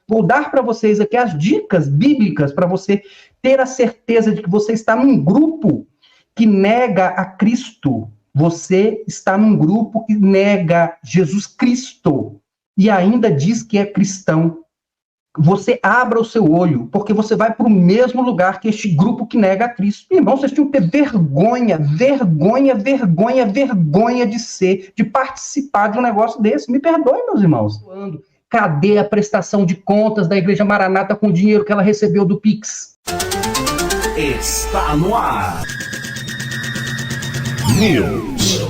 Vou dar para vocês aqui as dicas bíblicas para você ter a certeza de que você está num grupo que nega a Cristo. Você está num grupo que nega Jesus Cristo e ainda diz que é cristão. Você abra o seu olho, porque você vai para o mesmo lugar que este grupo que nega a Cristo. Irmão, vocês tinham que ter vergonha de participar de um negócio desse. Me perdoem, meus irmãos. Cadê a prestação de contas da Igreja Maranata com o dinheiro que ela recebeu do Pix? Está no ar. News.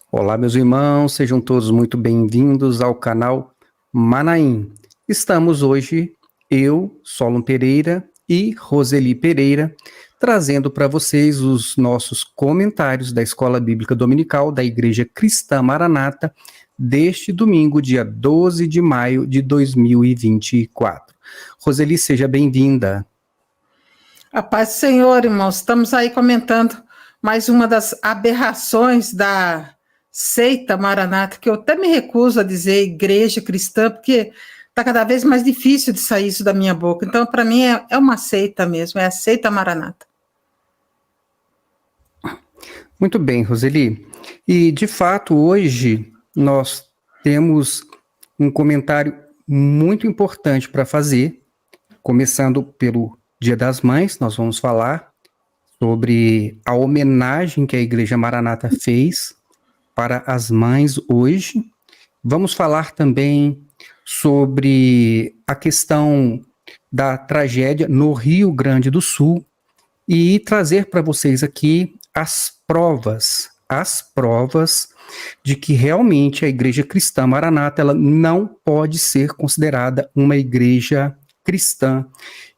Olá, meus irmãos, sejam todos muito bem-vindos ao canal Manaim. Estamos hoje, eu, Solon Pereira e Roseli Pereira, trazendo para vocês os nossos comentários da Escola Bíblica Dominical da Igreja Cristã Maranata deste domingo, dia 12 de maio de 2024. Roseli, seja bem-vinda. A paz do Senhor, irmãos. Estamos aí comentando mais uma das aberrações da seita Maranata, que eu até me recuso a dizer igreja cristã, porque está cada vez mais difícil de sair isso da minha boca. Então, para mim, é uma seita mesmo, é a seita Maranata. Muito bem, Roseli. E, de fato, hoje nós temos um comentário muito importante para fazer, começando pelo Dia das Mães. Nós vamos falar sobre a homenagem que a Igreja Maranata fez para as mães hoje. Vamos falar também sobre a questão da tragédia no Rio Grande do Sul e trazer para vocês aqui as provas de que realmente a Igreja Cristã Maranata ela não pode ser considerada uma igreja cristã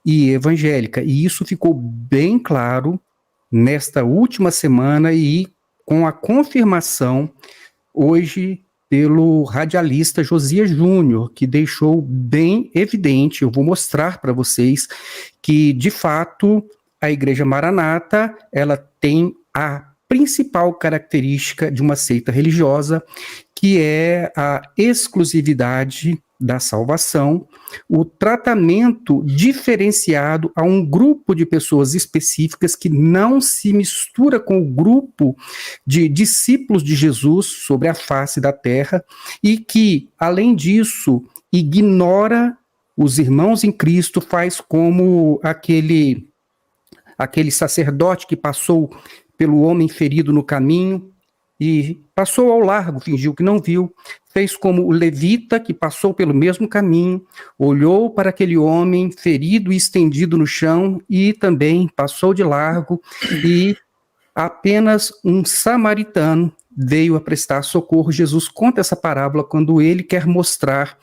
e evangélica. E isso ficou bem claro nesta última semana e com a confirmação hoje pelo radialista Josias Júnior, que deixou bem evidente, eu vou mostrar para vocês, que de fato a Igreja Maranata ela tem a principal característica de uma seita religiosa, que é a exclusividade da salvação, o tratamento diferenciado a um grupo de pessoas específicas que não se mistura com o grupo de discípulos de Jesus sobre a face da terra e que, além disso, ignora os irmãos em Cristo, faz como aquele sacerdote que passou pelo homem ferido no caminho e passou ao largo, fingiu que não viu, fez como o levita que passou pelo mesmo caminho, olhou para aquele homem ferido e estendido no chão e também passou de largo e apenas um samaritano veio a prestar socorro. Jesus conta essa parábola quando ele quer mostrar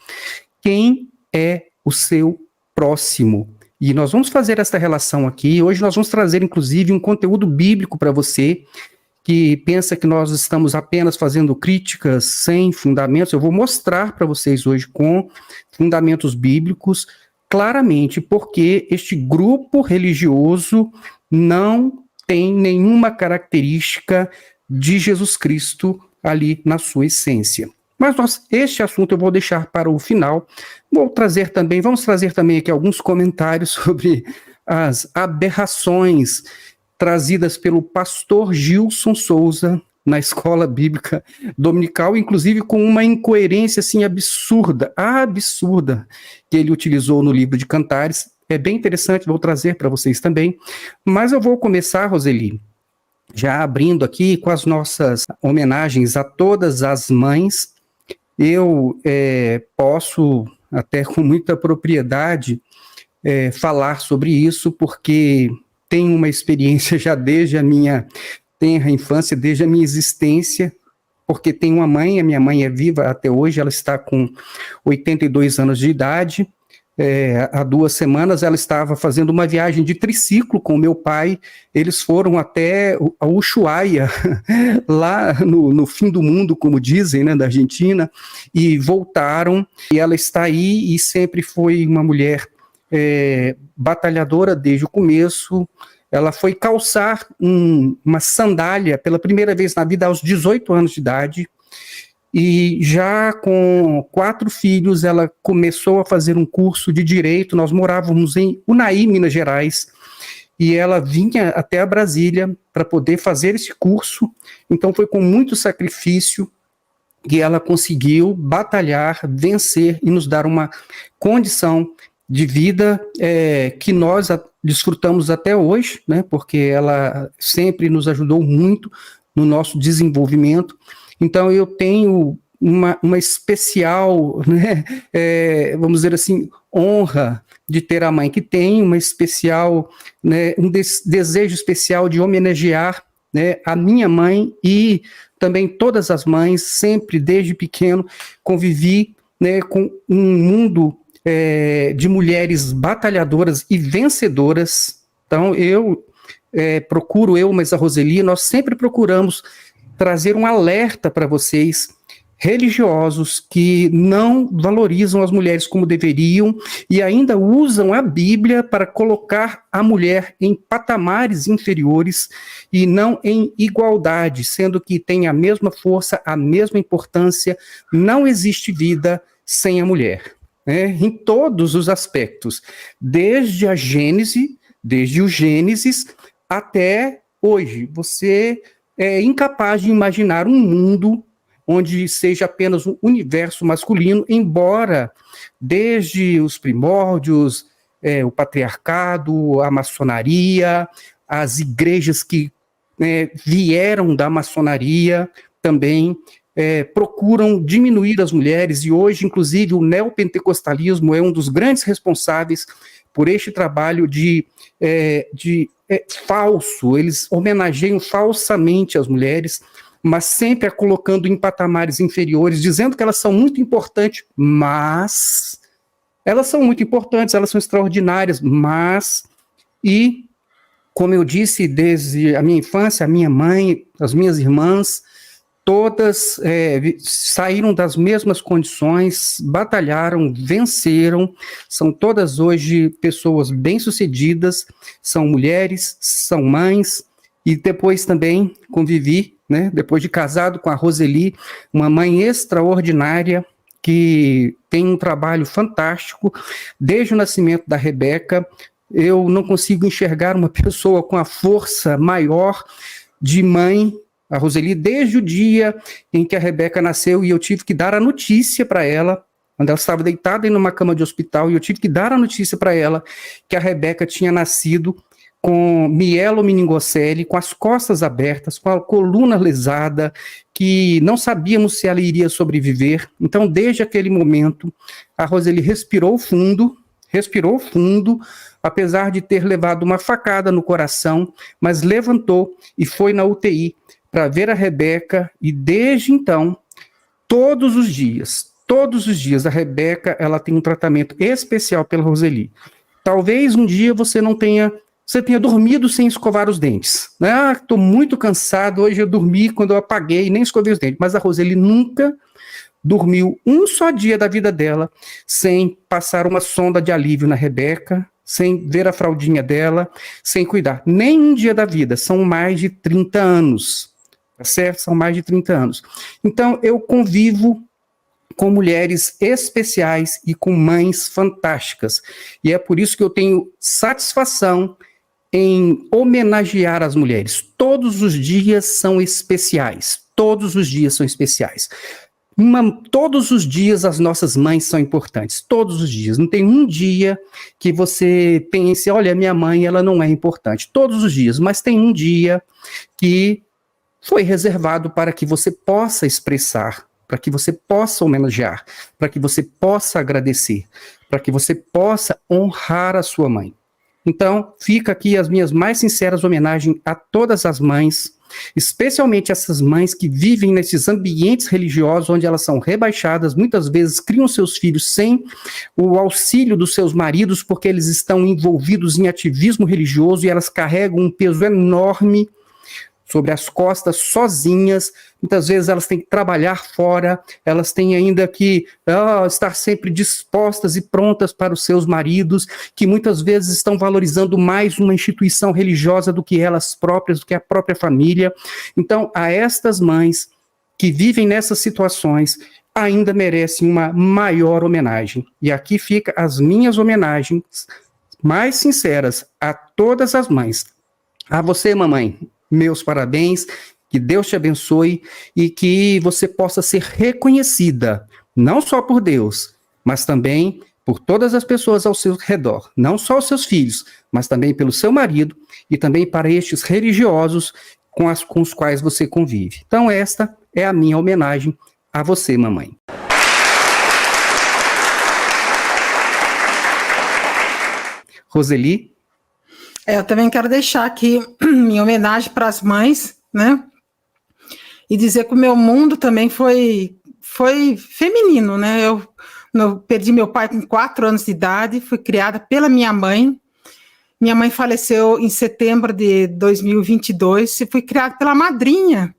quem é o seu próximo. E nós vamos fazer essa relação aqui. Hoje nós vamos trazer, inclusive, um conteúdo bíblico para você que pensa que nós estamos apenas fazendo críticas sem fundamentos. Eu vou mostrar para vocês hoje com fundamentos bíblicos claramente porque este grupo religioso não tem nenhuma característica de Jesus Cristo ali na sua essência. Mas este assunto eu vou deixar para o final. Vamos trazer também aqui alguns comentários sobre as aberrações trazidas pelo pastor Gilson Souza na Escola Bíblica Dominical, inclusive com uma incoerência assim absurda, que ele utilizou no livro de Cantares. É bem interessante, vou trazer para vocês também. Mas eu vou começar, Roseli, já abrindo aqui com as nossas homenagens a todas as mães. Eu posso, até com muita propriedade, falar sobre isso, porque tenho uma experiência já desde a minha tenra infância, desde a minha existência, porque tenho uma mãe, a minha mãe é viva até hoje, ela está com 82 anos de idade. Há 2 semanas ela estava fazendo uma viagem de triciclo com o meu pai. Eles foram até a Ushuaia, lá no fim do mundo, como dizem, né, da Argentina, e voltaram. E ela está aí e sempre foi uma mulher batalhadora desde o começo. Ela foi calçar uma sandália pela primeira vez na vida aos 18 anos de idade. e já com 4 filhos, ela começou a fazer um curso de Direito. Nós morávamos em Unai, Minas Gerais, e ela vinha até a Brasília para poder fazer esse curso. Então foi com muito sacrifício que ela conseguiu batalhar, vencer e nos dar uma condição de vida que nós desfrutamos até hoje, né, porque ela sempre nos ajudou muito no nosso desenvolvimento. Então eu tenho uma especial, né, vamos dizer assim, honra de ter a mãe que tem, uma especial, né, desejo especial de homenagear, né, a minha mãe e também todas as mães. Sempre desde pequeno convivi, né, com um mundo de mulheres batalhadoras e vencedoras. Então mas a Roseli, nós sempre procuramos trazer um alerta para vocês, religiosos, que não valorizam as mulheres como deveriam e ainda usam a Bíblia para colocar a mulher em patamares inferiores e não em igualdade, sendo que tem a mesma força, a mesma importância. Não existe vida sem a mulher, né? Em todos os aspectos, desde o Gênesis até hoje. Você é incapaz de imaginar um mundo onde seja apenas um universo masculino, embora desde os primórdios, o patriarcado, a maçonaria, as igrejas que vieram da maçonaria também procuram diminuir as mulheres, e hoje, inclusive, o neopentecostalismo é um dos grandes responsáveis por este trabalho falso. Eles homenageiam falsamente as mulheres, mas sempre a colocando em patamares inferiores, dizendo que elas são muito importantes, mas elas são muito importantes, elas são extraordinárias, como eu disse, desde a minha infância, a minha mãe, as minhas irmãs, todas saíram das mesmas condições, batalharam, venceram, são todas hoje pessoas bem-sucedidas, são mulheres, são mães, e depois também convivi, né, depois de casado com a Roseli, uma mãe extraordinária, que tem um trabalho fantástico, desde o nascimento da Rebeca. Eu não consigo enxergar uma pessoa com a força maior de mãe, a Roseli, desde o dia em que a Rebeca nasceu, e eu tive que dar a notícia para ela, quando ela estava deitada em uma cama de hospital, e eu tive que dar a notícia para ela que a Rebeca tinha nascido com mielomeningocele, com as costas abertas, com a coluna lesada, que não sabíamos se ela iria sobreviver. Então, desde aquele momento, a Roseli respirou fundo, apesar de ter levado uma facada no coração, mas levantou e foi na UTI para ver a Rebeca, e desde então, todos os dias, a Rebeca, ela tem um tratamento especial pela Roseli. Talvez um dia você tenha dormido sem escovar os dentes. Estou muito cansado, hoje eu dormi quando eu apaguei e nem escovei os dentes. Mas a Roseli nunca dormiu um só dia da vida dela sem passar uma sonda de alívio na Rebeca, sem ver a fraldinha dela, sem cuidar. Nem um dia da vida, são mais de 30 anos, tá certo? São mais de 30 anos. Então, eu convivo com mulheres especiais e com mães fantásticas. E é por isso que eu tenho satisfação em homenagear as mulheres. Todos os dias são especiais. Todos os dias são especiais. Todos os dias as nossas mães são importantes. Todos os dias. Não tem um dia que você pense, olha, minha mãe, ela não é importante. Todos os dias. Mas tem um dia que foi reservado para que você possa expressar, para que você possa homenagear, para que você possa agradecer, para que você possa honrar a sua mãe. Então, fica aqui as minhas mais sinceras homenagens a todas as mães, especialmente essas mães que vivem nesses ambientes religiosos onde elas são rebaixadas, muitas vezes criam seus filhos sem o auxílio dos seus maridos, porque eles estão envolvidos em ativismo religioso e elas carregam um peso enorme sobre as costas, sozinhas. Muitas vezes elas têm que trabalhar fora, elas têm ainda que estar sempre dispostas e prontas para os seus maridos, que muitas vezes estão valorizando mais uma instituição religiosa do que elas próprias, do que a própria família. Então, a estas mães, que vivem nessas situações ainda merecem uma maior homenagem. E aqui fica as minhas homenagens mais sinceras a todas as mães. A você, mamãe, meus parabéns, que Deus te abençoe e que você possa ser reconhecida, não só por Deus, mas também por todas as pessoas ao seu redor, não só os seus filhos, mas também pelo seu marido e também para estes religiosos com os quais você convive. Então esta é a minha homenagem a você, mamãe. Roseli? Eu também quero deixar aqui minha homenagem para as mães, né? E dizer que o meu mundo também foi feminino, né? Eu perdi meu pai com 4 anos de idade, fui criada pela minha mãe. Minha mãe faleceu em setembro de 2022 e fui criada pela madrinha,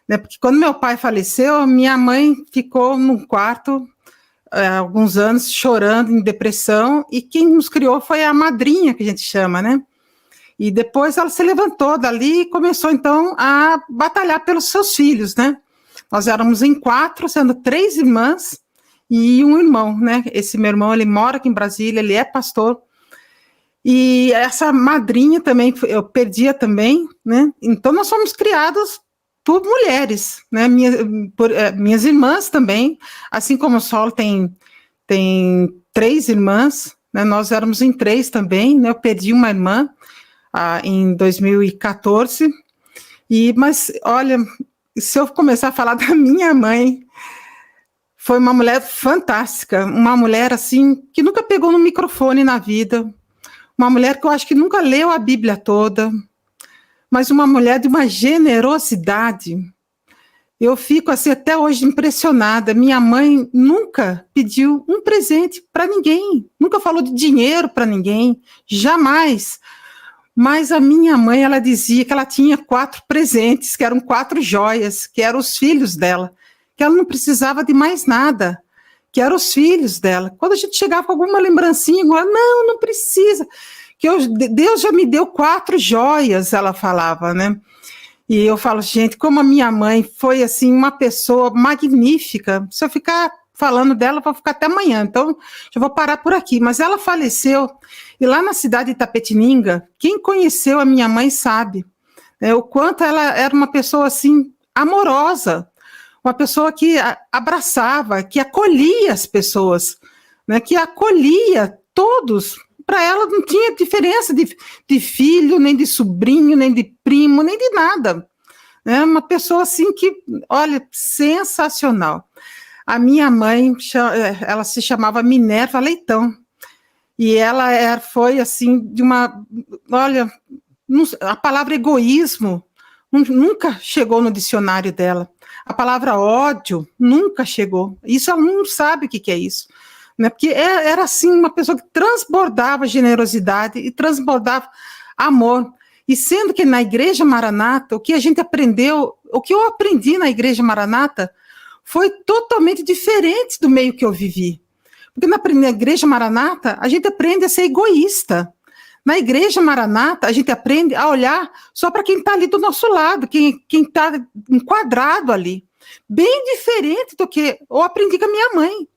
né? Porque quando meu pai faleceu, minha mãe ficou num quarto alguns anos chorando, em depressão, e quem nos criou foi a madrinha, que a gente chama, né? E depois ela se levantou dali e começou, então, a batalhar pelos seus filhos, né? Nós éramos em 4, sendo 3 irmãs e um irmão, né? Esse meu irmão, ele mora aqui em Brasília, ele é pastor. E essa madrinha também, eu perdia também, né? Então, nós fomos criados por mulheres, né? Minhas irmãs também, assim como o Sol tem 3 irmãs, né? Nós éramos em 3 também, né? Eu perdi uma irmã em 2014, mas olha, se eu começar a falar da minha mãe, foi uma mulher fantástica, uma mulher assim, que nunca pegou no microfone na vida, uma mulher que eu acho que nunca leu a Bíblia toda, mas uma mulher de uma generosidade. Eu fico assim até hoje impressionada. Minha mãe nunca pediu um presente para ninguém, nunca falou de dinheiro para ninguém, jamais. Mas a minha mãe, ela dizia que ela tinha 4 presentes, que eram 4 joias, que eram os filhos dela, que ela não precisava de mais nada, que eram os filhos dela. Quando a gente chegava com alguma lembrancinha, ela, não precisa, que Deus já me deu 4 joias, ela falava, né? E eu falo, gente, como a minha mãe foi, assim, uma pessoa magnífica. Se eu ficar falando dela, vou ficar até amanhã, então já vou parar por aqui. Mas ela faleceu, e lá na cidade de Itapetininga, quem conheceu a minha mãe sabe, né, o quanto ela era uma pessoa, assim, amorosa, uma pessoa que abraçava, que acolhia as pessoas, né, que acolhia todos. Para ela não tinha diferença de filho, nem de sobrinho, nem de primo, nem de nada. É uma pessoa assim que, olha, sensacional. A minha mãe, ela se chamava Minerva Leitão, e ela foi assim, de uma, olha, a palavra egoísmo nunca chegou no dicionário dela, a palavra ódio nunca chegou, isso ela não sabe o que é isso, né? Porque era assim, uma pessoa que transbordava generosidade e transbordava amor, e sendo que na Igreja Maranata, o que a gente aprendeu, o que eu aprendi na Igreja Maranata, foi totalmente diferente do meio que eu vivi. Porque na Igreja Maranata, a gente aprende a ser egoísta. Na Igreja Maranata, a gente aprende a olhar só para quem está ali do nosso lado, quem está enquadrado ali. Bem diferente do que eu aprendi com a minha mãe.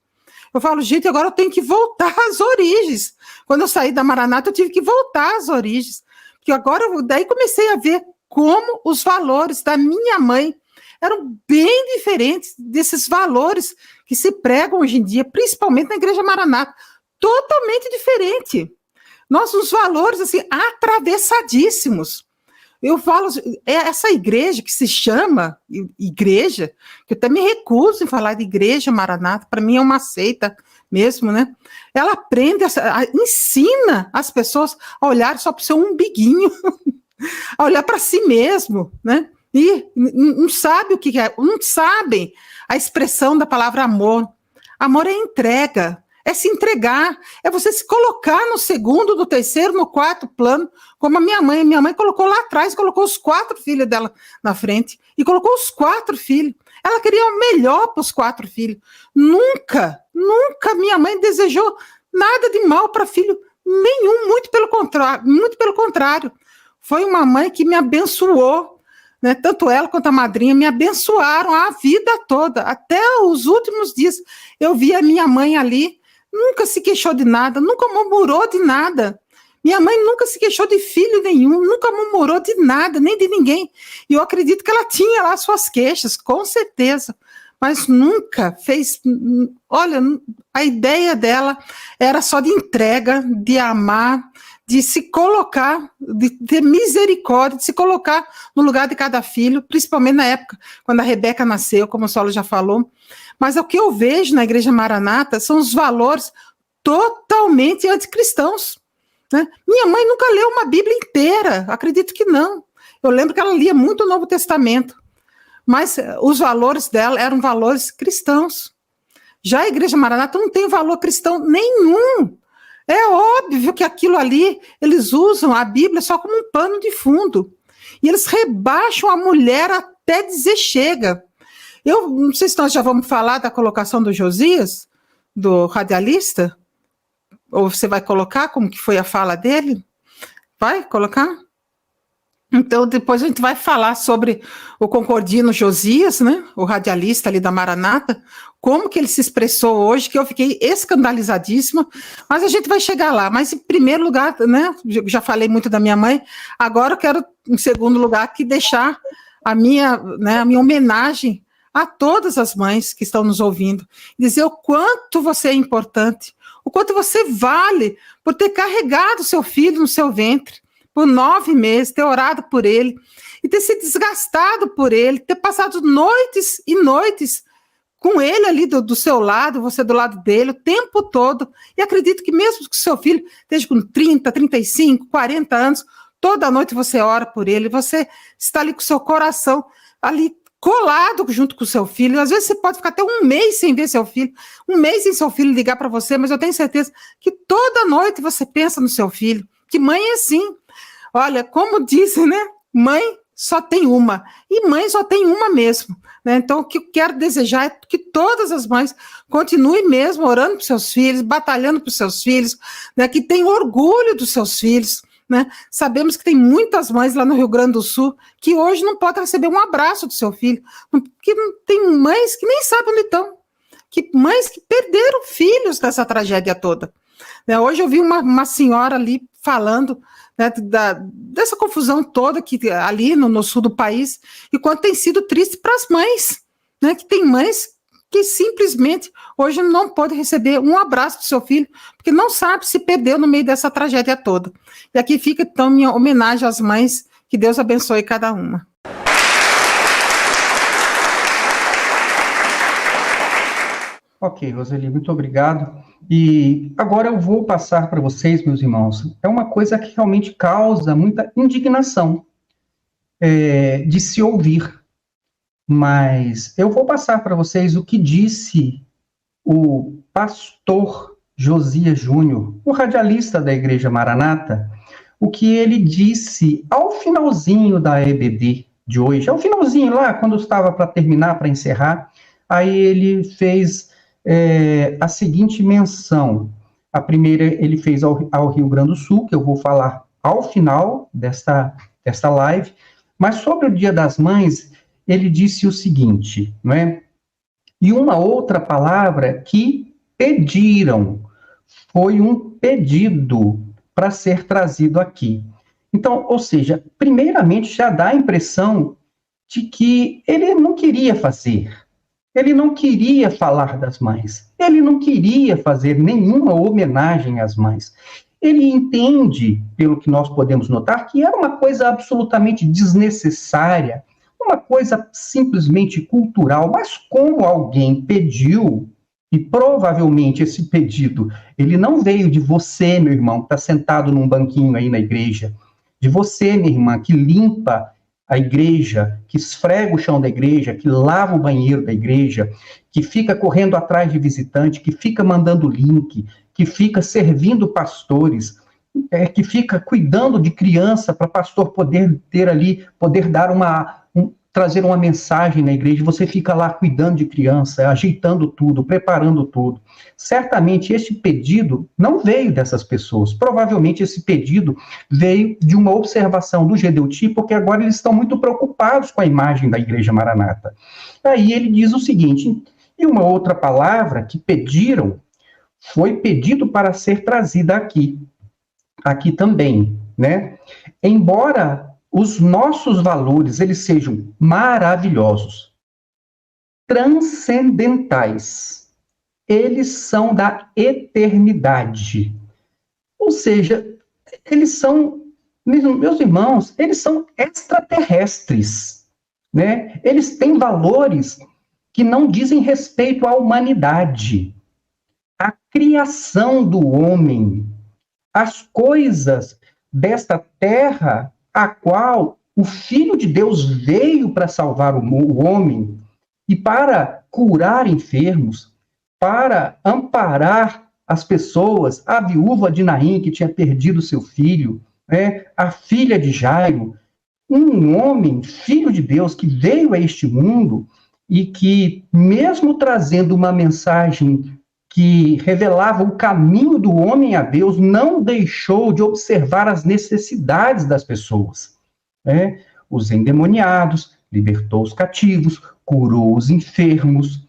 Eu falo, gente, agora eu tenho que voltar às origens. Quando eu saí da Maranata, eu tive que voltar às origens. Porque agora, daí comecei a ver como os valores da minha mãe eram bem diferentes desses valores que se pregam hoje em dia, principalmente na Igreja Maranata, totalmente diferente. Nossos valores, assim, atravessadíssimos. Eu falo, essa igreja que se chama igreja, que eu até me recuso em falar de Igreja Maranata, para mim é uma seita mesmo, né? Ela aprende, ensina as pessoas a olhar só para o seu umbiguinho, a olhar para si mesmo, né? E não sabe o que é, não sabem a expressão da palavra amor. Amor é entrega, é se entregar, é você se colocar no segundo, no terceiro, no quarto plano, como a minha mãe. Minha mãe colocou lá atrás, colocou os 4 filhos dela na frente, e colocou os 4 filhos. Ela queria o melhor para os 4 filhos. Nunca minha mãe desejou nada de mal para filho nenhum, muito pelo contrário. Foi uma mãe que me abençoou, né? Tanto ela quanto a madrinha me abençoaram a vida toda, até os últimos dias. Eu vi a minha mãe ali, nunca se queixou de nada, nunca murmurou de nada. Minha mãe nunca se queixou de filho nenhum, nunca murmurou de nada, nem de ninguém. E eu acredito que ela tinha lá suas queixas, com certeza, mas nunca fez... Olha, a ideia dela era só de entrega, de amar, de se colocar, de ter misericórdia, de se colocar no lugar de cada filho, principalmente na época, quando a Rebeca nasceu, como o Saulo já falou. Mas o que eu vejo na Igreja Maranata são os valores totalmente anticristãos, né? Minha mãe nunca leu uma Bíblia inteira, acredito que não. Eu lembro que ela lia muito o Novo Testamento, mas os valores dela eram valores cristãos. Já a Igreja Maranata não tem valor cristão nenhum. É óbvio que aquilo ali, eles usam a Bíblia só como um pano de fundo. E eles rebaixam a mulher até dizer chega. Eu não sei se nós já vamos falar da colocação do Josias, do radialista, ou você vai colocar como que foi a fala dele? Vai colocar? Então, depois a gente vai falar sobre o Concordino Josias, né, o radialista ali da Maranata, como que ele se expressou hoje, que eu fiquei escandalizadíssima, mas a gente vai chegar lá. Mas, em primeiro lugar, né, já falei muito da minha mãe, agora eu quero, em segundo lugar, aqui deixar a minha homenagem a todas as mães que estão nos ouvindo, dizer o quanto você é importante, o quanto você vale por ter carregado seu filho no seu ventre, por 9 meses, ter orado por ele, e ter se desgastado por ele, ter passado noites e noites com ele ali do seu lado, você do lado dele, o tempo todo, e acredito que mesmo que o seu filho esteja com 30, 35, 40 anos, toda noite você ora por ele, você está ali com o seu coração ali colado junto com o seu filho. Às vezes você pode ficar até um mês sem ver seu filho, um mês sem seu filho ligar para você, mas eu tenho certeza que toda noite você pensa no seu filho, que mãe é assim. Olha, como dizem, né? Mãe só tem uma, e mãe só tem uma mesmo, né? Então, o que eu quero desejar é que todas as mães continuem mesmo orando para os seus filhos, batalhando para os seus filhos, né? Que tenham orgulho dos seus filhos, né? Sabemos que tem muitas mães lá no Rio Grande do Sul que hoje não podem receber um abraço do seu filho, que tem mães que nem sabem onde estão, mães que perderam filhos nessa tragédia toda, né? Hoje eu vi uma senhora ali falando, né, dessa confusão toda que ali no sul do país, e quanto tem sido triste para as mães, né, que tem mães que simplesmente hoje não podem receber um abraço do seu filho, porque não sabe se perdeu no meio dessa tragédia toda. E aqui fica, então, minha homenagem às mães, que Deus abençoe cada uma. Ok, Roseli, muito obrigado. E agora eu vou passar para vocês, meus irmãos, é uma coisa que realmente causa muita indignação de se ouvir, mas eu vou passar para vocês o que disse o pastor Josias Júnior, o radialista da Igreja Maranata, o que ele disse ao finalzinho da EBD de hoje, ao finalzinho lá, quando estava para terminar, para encerrar, aí ele fez a seguinte menção. A primeira ele fez ao Rio Grande do Sul, que eu vou falar ao final desta live, mas sobre o Dia das Mães, ele disse o seguinte, não é? E uma outra palavra que pediram, foi um pedido para ser trazido aqui. Então, ou seja, primeiramente já dá a impressão de que ele não queria fazer, ele não queria falar das mães, ele não queria fazer nenhuma homenagem às mães. Ele entende, pelo que nós podemos notar, que era uma coisa absolutamente desnecessária, uma coisa simplesmente cultural, mas como alguém pediu, e provavelmente esse pedido, ele não veio de você, meu irmão, que está sentado num banquinho aí na igreja, de você, minha irmã, que limpa a igreja, que esfrega o chão da igreja, que lava o banheiro da igreja, que fica correndo atrás de visitante, que fica mandando link, que fica servindo pastores, que fica cuidando de criança para pastor poder ter ali, poder dar trazer uma mensagem na igreja, você fica lá cuidando de criança, ajeitando tudo, preparando tudo. Certamente esse pedido não veio dessas pessoas. Provavelmente esse pedido veio de uma observação do Gedeuti, porque agora eles estão muito preocupados com a imagem da Igreja Maranata. Aí ele diz o seguinte, e uma outra palavra que pediram, foi pedido para ser trazida aqui também, né? Embora os nossos valores, eles sejam maravilhosos, transcendentais, eles são da eternidade. Ou seja, eles são, meus irmãos, eles são extraterrestres, né? Eles têm valores que não dizem respeito à humanidade, à criação do homem, às coisas desta terra, a qual o Filho de Deus veio para salvar o homem e para curar enfermos, para amparar as pessoas, a viúva de Naim, que tinha perdido seu filho, né, a filha de Jairo, um homem, filho de Deus, que veio a este mundo e que, mesmo trazendo uma mensagem que revelava o caminho do homem a Deus, não deixou de observar as necessidades das pessoas. Né? Os endemoniados, libertou os cativos, curou os enfermos,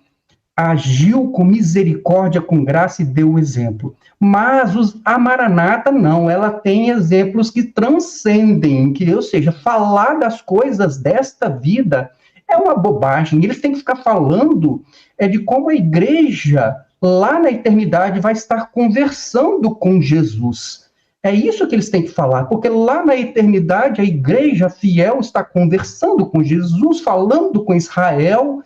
agiu com misericórdia, com graça e deu o exemplo. Mas a Maranata não, ela tem exemplos que transcendem, ou seja, falar das coisas desta vida é uma bobagem. Eles têm que ficar falando de como a igreja lá na eternidade vai estar conversando com Jesus. É isso que eles têm que falar, porque lá na eternidade a igreja fiel está conversando com Jesus, falando com Israel.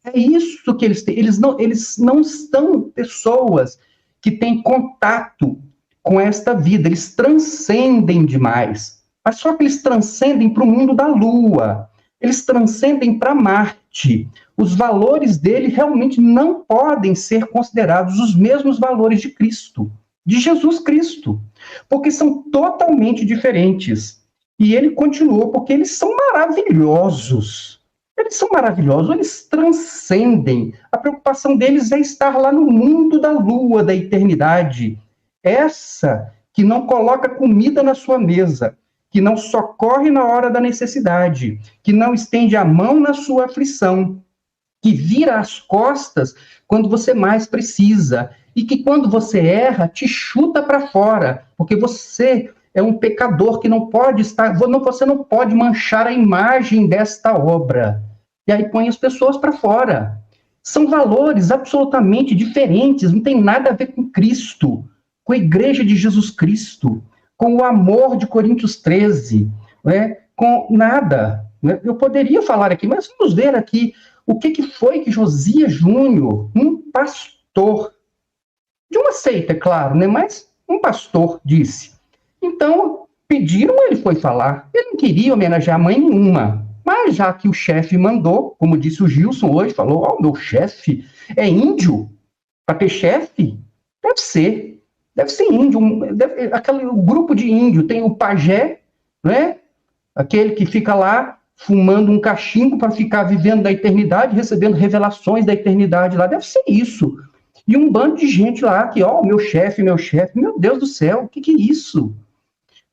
É isso que eles têm. Eles não são pessoas que têm contato com esta vida, eles transcendem demais. Mas só que eles transcendem para o mundo da Lua, eles transcendem para Marte. Os valores dele realmente não podem ser considerados os mesmos valores de Cristo, de Jesus Cristo, porque são totalmente diferentes. E ele continuou, porque eles são maravilhosos. Eles são maravilhosos, eles transcendem. A preocupação deles é estar lá no mundo da lua, da eternidade. Essa que não coloca comida na sua mesa, que não socorre na hora da necessidade, que não estende a mão na sua aflição, que vira as costas quando você mais precisa, e que quando você erra, te chuta para fora, porque você é um pecador que não pode estar, você não pode manchar a imagem desta obra. E aí põe as pessoas para fora. São valores absolutamente diferentes, não tem nada a ver com Cristo, com a igreja de Jesus Cristo, com o amor de Coríntios 13, né? Com nada. Né? Eu poderia falar aqui, mas vamos ver aqui o que foi que Josias Júnior, um pastor, de uma seita, é claro, né? Mas um pastor disse. Então, pediram, ele foi falar. Ele não queria homenagear mãe nenhuma. Mas já que o chefe mandou, como disse o Gilson hoje, falou, meu chefe é índio? Para ter chefe? Deve ser índio. Aquele grupo de índio, tem o pajé, né? Aquele que fica lá fumando um cachimbo para ficar vivendo da eternidade, recebendo revelações da eternidade lá. Deve ser isso. E um bando de gente lá que, meu chefe, meu Deus do céu, o que é isso?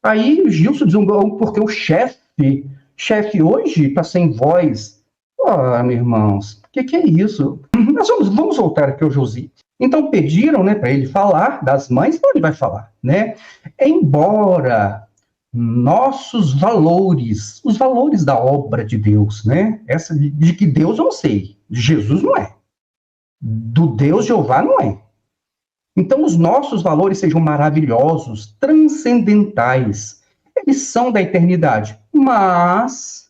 Aí o Gilson diz, porque o chefe hoje está sem voz. Meus irmãos, o que é isso? Mas vamos voltar aqui ao Josias. Então pediram, né, para ele falar das mães, então ele vai falar, né? Embora nossos valores, os valores da obra de Deus, né? Essa de que Deus eu não sei, de Jesus não é. Do Deus Jeová não é. Então, os nossos valores sejam maravilhosos, transcendentais. Eles são da eternidade. Mas,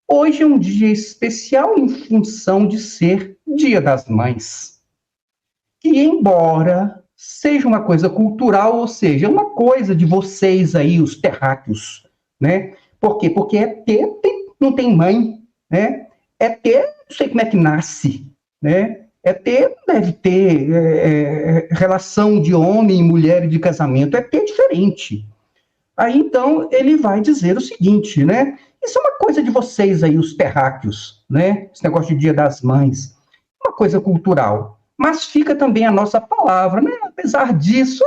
hoje é um dia especial em função de ser Dia das Mães. Que, embora seja uma coisa cultural, ou seja, uma coisa de vocês aí, os terráqueos, né? Por quê? Porque ET não tem mãe, né? ET, não sei como é que nasce, né? ET deve ter relação de homem e mulher e de casamento. ET é diferente. Aí, então, ele vai dizer o seguinte, né? Isso é uma coisa de vocês aí, os terráqueos, né? Esse negócio de Dia das Mães. Uma coisa cultural. Mas fica também a nossa palavra, né? Apesar disso,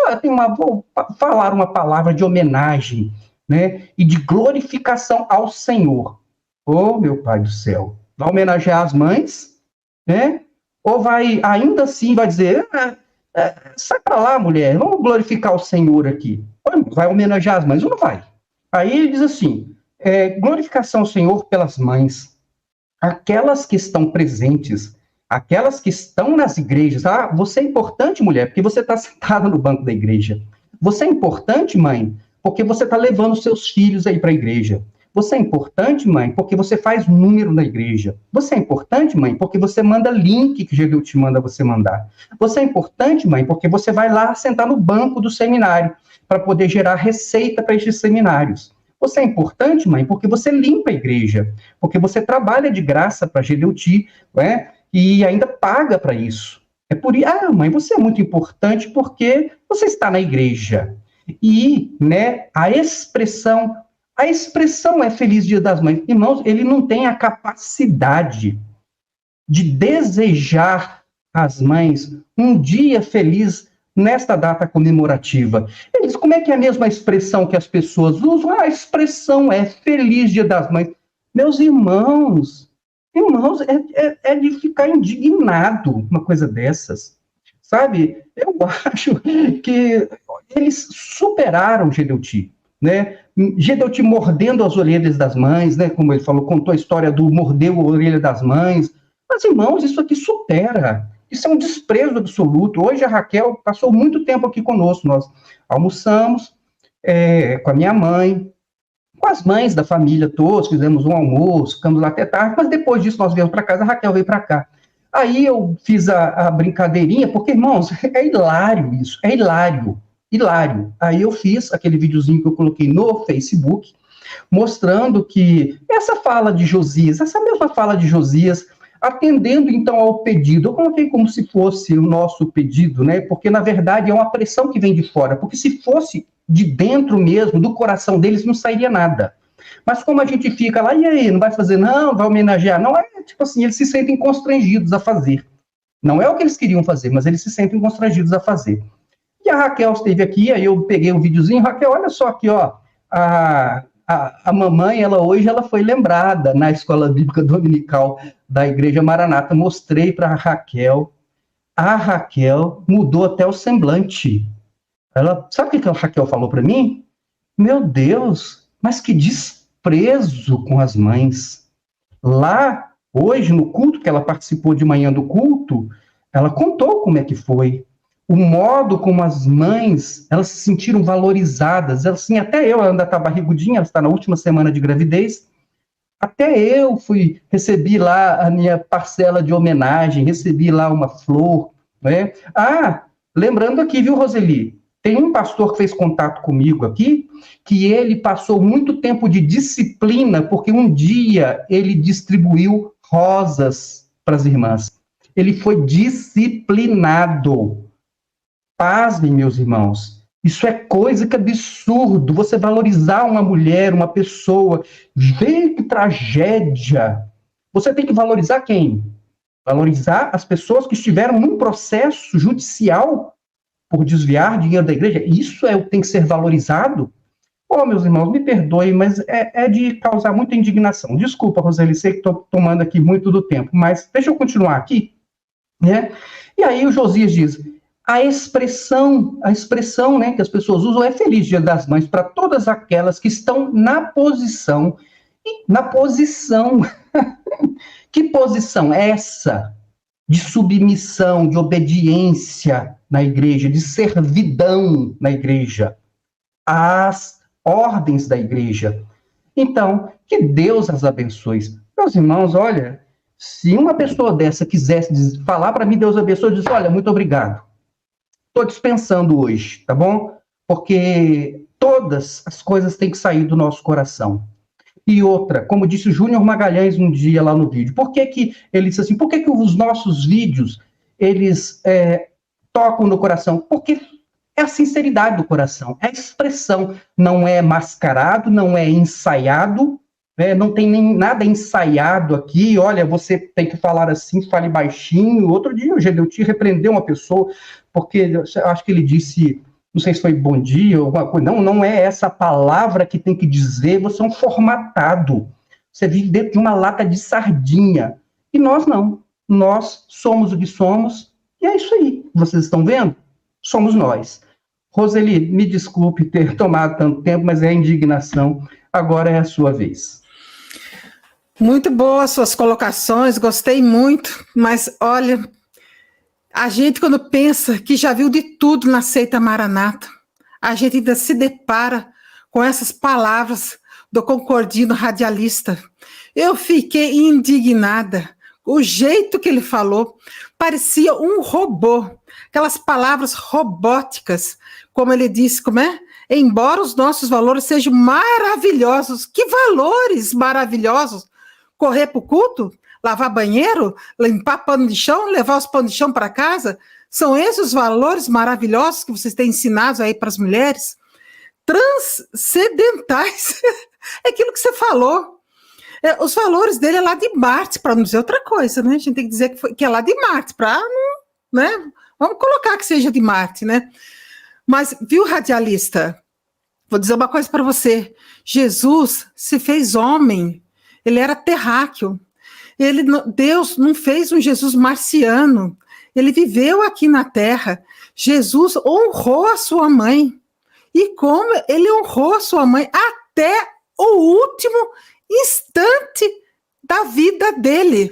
vou falar uma palavra de homenagem, né? E de glorificação ao Senhor. Oh, meu Pai do céu. Vai homenagear as mães, né? Ou vai, ainda assim, vai dizer, sai para lá, mulher, vamos glorificar o Senhor aqui. Vai homenagear as mães ou não vai? Aí ele diz assim, glorificação ao Senhor pelas mães, aquelas que estão presentes, aquelas que estão nas igrejas. Você é importante, mulher, porque você está sentada no banco da igreja. Você é importante, mãe, porque você está levando seus filhos aí para a igreja. Você é importante, mãe, porque você faz número na igreja. Você é importante, mãe, porque você manda link que Jesus te manda você mandar. Você é importante, mãe, porque você vai lá sentar no banco do seminário para poder gerar receita para esses seminários. Você é importante, mãe, porque você limpa a igreja, porque você trabalha de graça para Gedeuti, né, e ainda paga para isso. É por isso, mãe, você é muito importante porque você está na igreja. E, né, a expressão é Feliz Dia das Mães. Irmãos, ele não tem a capacidade de desejar às mães um dia feliz nesta data comemorativa. Ele diz, como é que é a mesma expressão que as pessoas usam? A expressão é Feliz Dia das Mães. Meus irmãos, é de ficar indignado uma coisa dessas. Sabe? Eu acho que eles superaram Gedeuti, né? Gedeuti mordendo as orelhas das mães, né? Como ele falou, contou a história do mordeu a orelha das mães. Mas, irmãos, isso aqui supera. Isso é um desprezo absoluto. Hoje a Raquel passou muito tempo aqui conosco. Nós almoçamos com a minha mãe, com as mães da família todos, fizemos um almoço, ficamos lá até tarde, mas depois disso nós viemos para casa, a Raquel veio para cá. Aí eu fiz a brincadeirinha, porque, irmãos, é hilário isso, é hilário. Aí eu fiz aquele videozinho que eu coloquei no Facebook, mostrando que essa mesma fala de Josias, atendendo então ao pedido, eu coloquei como se fosse o nosso pedido, né? Porque na verdade é uma pressão que vem de fora, porque se fosse de dentro mesmo, do coração deles, não sairia nada. Mas como a gente fica lá, e aí, não vai fazer não, vai homenagear? Não, tipo assim, eles se sentem constrangidos a fazer. Não é o que eles queriam fazer, mas eles se sentem constrangidos a fazer. E a Raquel esteve aqui, aí eu peguei um videozinho, Raquel, olha só aqui, ó, a mamãe, hoje ela foi lembrada na escola bíblica dominical da Igreja Maranata, mostrei para a Raquel mudou até o semblante. Sabe o que a Raquel falou para mim? Meu Deus, mas que desprezo com as mães. Lá, hoje, no culto, que ela participou de manhã do culto, ela contou como é que foi. O modo como as mães, elas se sentiram valorizadas. Assim, até eu, ela ainda está barrigudinha, ela está na última semana de gravidez. Até eu recebi lá a minha parcela de homenagem, recebi lá uma flor, né? Lembrando aqui, viu, Roseli? Tem um pastor que fez contato comigo aqui, que ele passou muito tempo de disciplina, porque um dia ele distribuiu rosas para as irmãs. Ele foi disciplinado. Pasmem, meus irmãos. Isso é coisa que é absurdo. Você valorizar uma mulher, uma pessoa. Vê que tragédia. Você tem que valorizar quem? Valorizar as pessoas que estiveram num processo judicial por desviar dinheiro da igreja. Isso é o que tem que ser valorizado? Meus irmãos, me perdoem, mas é de causar muita indignação. Desculpa, Roseli, sei que estou tomando aqui muito do tempo, mas deixa eu continuar aqui, né? E aí o Josias diz, a expressão, né, que as pessoas usam é Feliz Dia das Mães para todas aquelas que estão na posição. Que posição é essa? De submissão, de obediência na igreja, de servidão na igreja, às ordens da igreja. Então, que Deus as abençoe. Meus irmãos, olha, se uma pessoa dessa quisesse falar para mim, Deus abençoe, diz, olha, muito obrigado. Estou dispensando hoje, tá bom? Porque todas as coisas têm que sair do nosso coração. E outra, como disse o Júnior Magalhães um dia lá no vídeo, por que ele disse assim, por que os nossos vídeos, eles tocam no coração? Porque é a sinceridade do coração, é a expressão, não é mascarado, não é ensaiado, não tem nem nada ensaiado aqui, olha, você tem que falar assim, fale baixinho. Outro dia o Gedeuti repreendeu uma pessoa, porque eu acho que ele disse, não sei se foi bom dia ou alguma coisa, não é essa palavra que tem que dizer, você é um formatado, você vive dentro de uma lata de sardinha, e nós não, nós somos o que somos, e é isso aí, vocês estão vendo? Somos nós. Roseli, me desculpe ter tomado tanto tempo, mas é a indignação, agora é a sua vez. Muito boas suas colocações, gostei muito, mas olha, a gente quando pensa que já viu de tudo na seita Maranata, a gente ainda se depara com essas palavras do Concordino radialista. Eu fiquei indignada, o jeito que ele falou parecia um robô, aquelas palavras robóticas, como ele disse, como é? Embora os nossos valores sejam maravilhosos, que valores maravilhosos! Correr para o culto, lavar banheiro, limpar pano de chão, levar os panos de chão para casa, são esses os valores maravilhosos que vocês têm ensinados aí para as mulheres? Transcendentais, é aquilo que você falou. Os valores dele é lá de Marte, para não dizer outra coisa, né? A gente tem que dizer que é lá de Marte, para não, né? Vamos colocar que seja de Marte, né? Mas, viu, radialista? Vou dizer uma coisa para você. Jesus se fez homem. Ele era terráqueo. Deus não fez um Jesus marciano. Ele viveu aqui na Terra. Jesus honrou a sua mãe. E como ele honrou a sua mãe até o último instante da vida dele.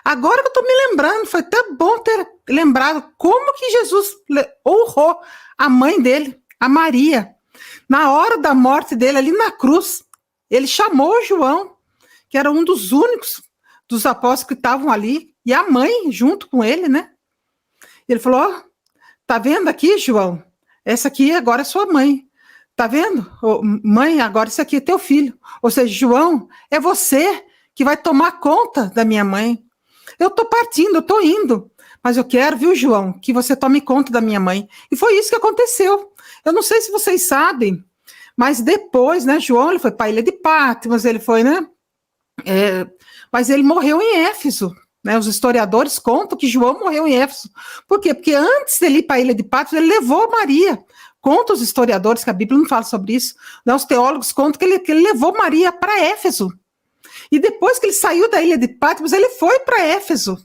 Agora que eu estou me lembrando, foi tão bom ter lembrado como que Jesus honrou a mãe dele, a Maria. Na hora da morte dele, ali na cruz, ele chamou João, que era um dos únicos dos apóstolos que estavam ali, e a mãe junto com ele, né? Ele falou, tá vendo aqui, João? Essa aqui agora é sua mãe. Tá vendo? Mãe, agora isso aqui é teu filho. Ou seja, João, é você que vai tomar conta da minha mãe. Eu tô partindo, eu tô indo, mas eu quero, viu, João, que você tome conta da minha mãe. E foi isso que aconteceu. Eu não sei se vocês sabem, mas depois, né, João, ele foi para a ilha de Patmos, ele foi, né? Mas ele morreu em Éfeso, né? Os historiadores contam que João morreu em Éfeso. Por quê? Porque antes dele ir para a ilha de Patmos, ele levou Maria. Contam os historiadores, que a Bíblia não fala sobre isso, né? Os teólogos contam que ele levou Maria para Éfeso. E depois que ele saiu da ilha de Patmos, ele foi para Éfeso.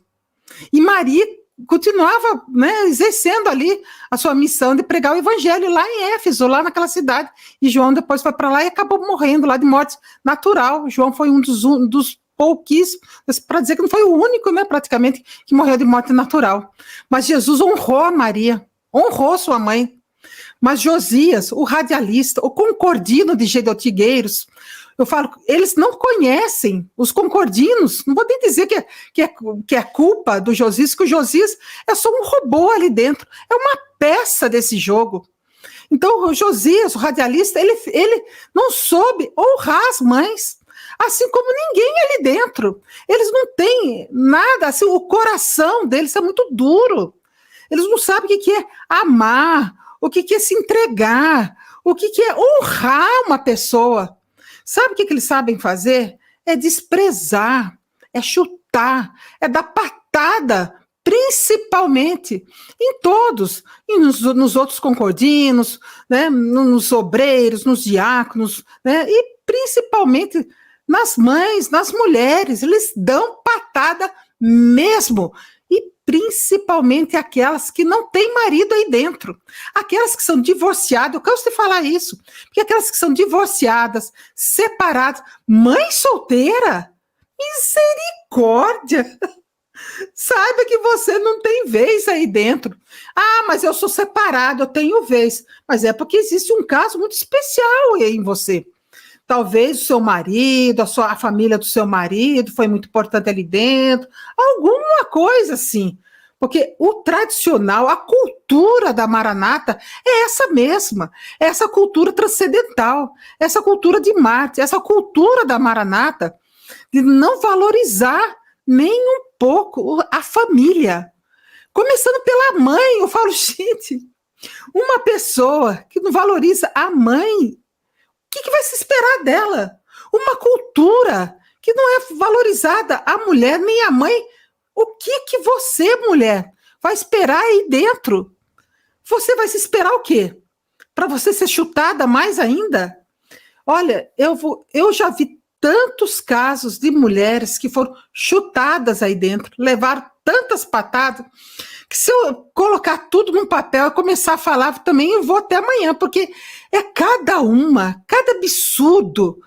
E Maria continuava, né, exercendo ali a sua missão de pregar o evangelho lá em Éfeso, lá naquela cidade. E João depois foi para lá e acabou morrendo lá de morte natural. João foi um dos pouquíssimos, para dizer que não foi o único, né, praticamente, que morreu de morte natural. Mas Jesus honrou a Maria, honrou sua mãe. Mas Josias, o radialista, o concordino de Gedotigueiros, eu falo, eles não conhecem os concordinos, não vou nem dizer que é culpa do Josias, que o Josias é só um robô ali dentro, é uma peça desse jogo. Então, o Josias, o radialista, ele não soube honrar as mães, assim como ninguém ali dentro. Eles não têm nada, assim, o coração deles é muito duro. Eles não sabem o que é amar, o que é se entregar, o que é honrar uma pessoa. Sabe o que eles sabem fazer? É desprezar, é chutar, é dar patada, principalmente em todos, e nos outros concordinos, né, nos obreiros, nos diáconos, né, e principalmente nas mães, nas mulheres. Eles dão patada mesmo. E principalmente aquelas que não têm marido aí dentro. Aquelas que são divorciadas, eu canso de falar isso, porque aquelas que são divorciadas, separadas, mãe solteira, misericórdia! Saiba que você não tem vez aí dentro. Ah, mas eu sou separado, eu tenho vez. Mas é porque existe um caso muito especial aí em você. Talvez o seu marido, a família do seu marido foi muito importante ali dentro, alguma coisa assim. Porque o tradicional, a cultura da Maranata é essa mesma, é essa cultura transcendental, essa cultura de Marte, essa cultura da Maranata de não valorizar nem um pouco a família. Começando pela mãe, eu falo, gente, uma pessoa que não valoriza a mãe, o que vai se esperar dela? uma cultura que não é valorizada. A mulher, nem a mãe. O que você, mulher, vai esperar aí dentro? Você vai se esperar o quê? Para você ser chutada mais ainda? Olha, eu já vi tantos casos de mulheres que foram chutadas aí dentro, levaram tantas patadas, que se eu colocar tudo num papel e começar a falar também, eu vou até amanhã, porque é cada absurdo,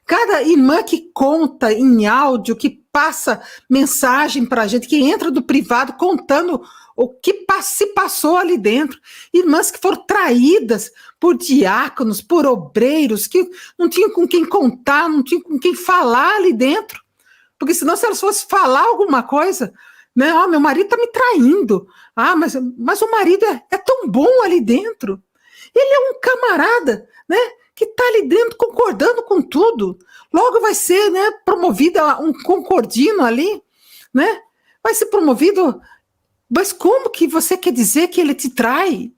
cada irmã que conta em áudio, que passa mensagem para a gente, que entra do privado contando o que se passou ali dentro. Irmãs que foram traídas por diáconos, por obreiros, que não tinham com quem contar, não tinham com quem falar ali dentro. Porque senão, se elas fossem falar alguma coisa, né? Meu marido está me traindo. Mas o marido é tão bom ali dentro. Ele é um camarada, né? Que está ali dentro concordando com tudo. Logo vai ser, né, promovido um concordino ali, né? Vai ser promovido. Mas como que você quer dizer que ele te trai?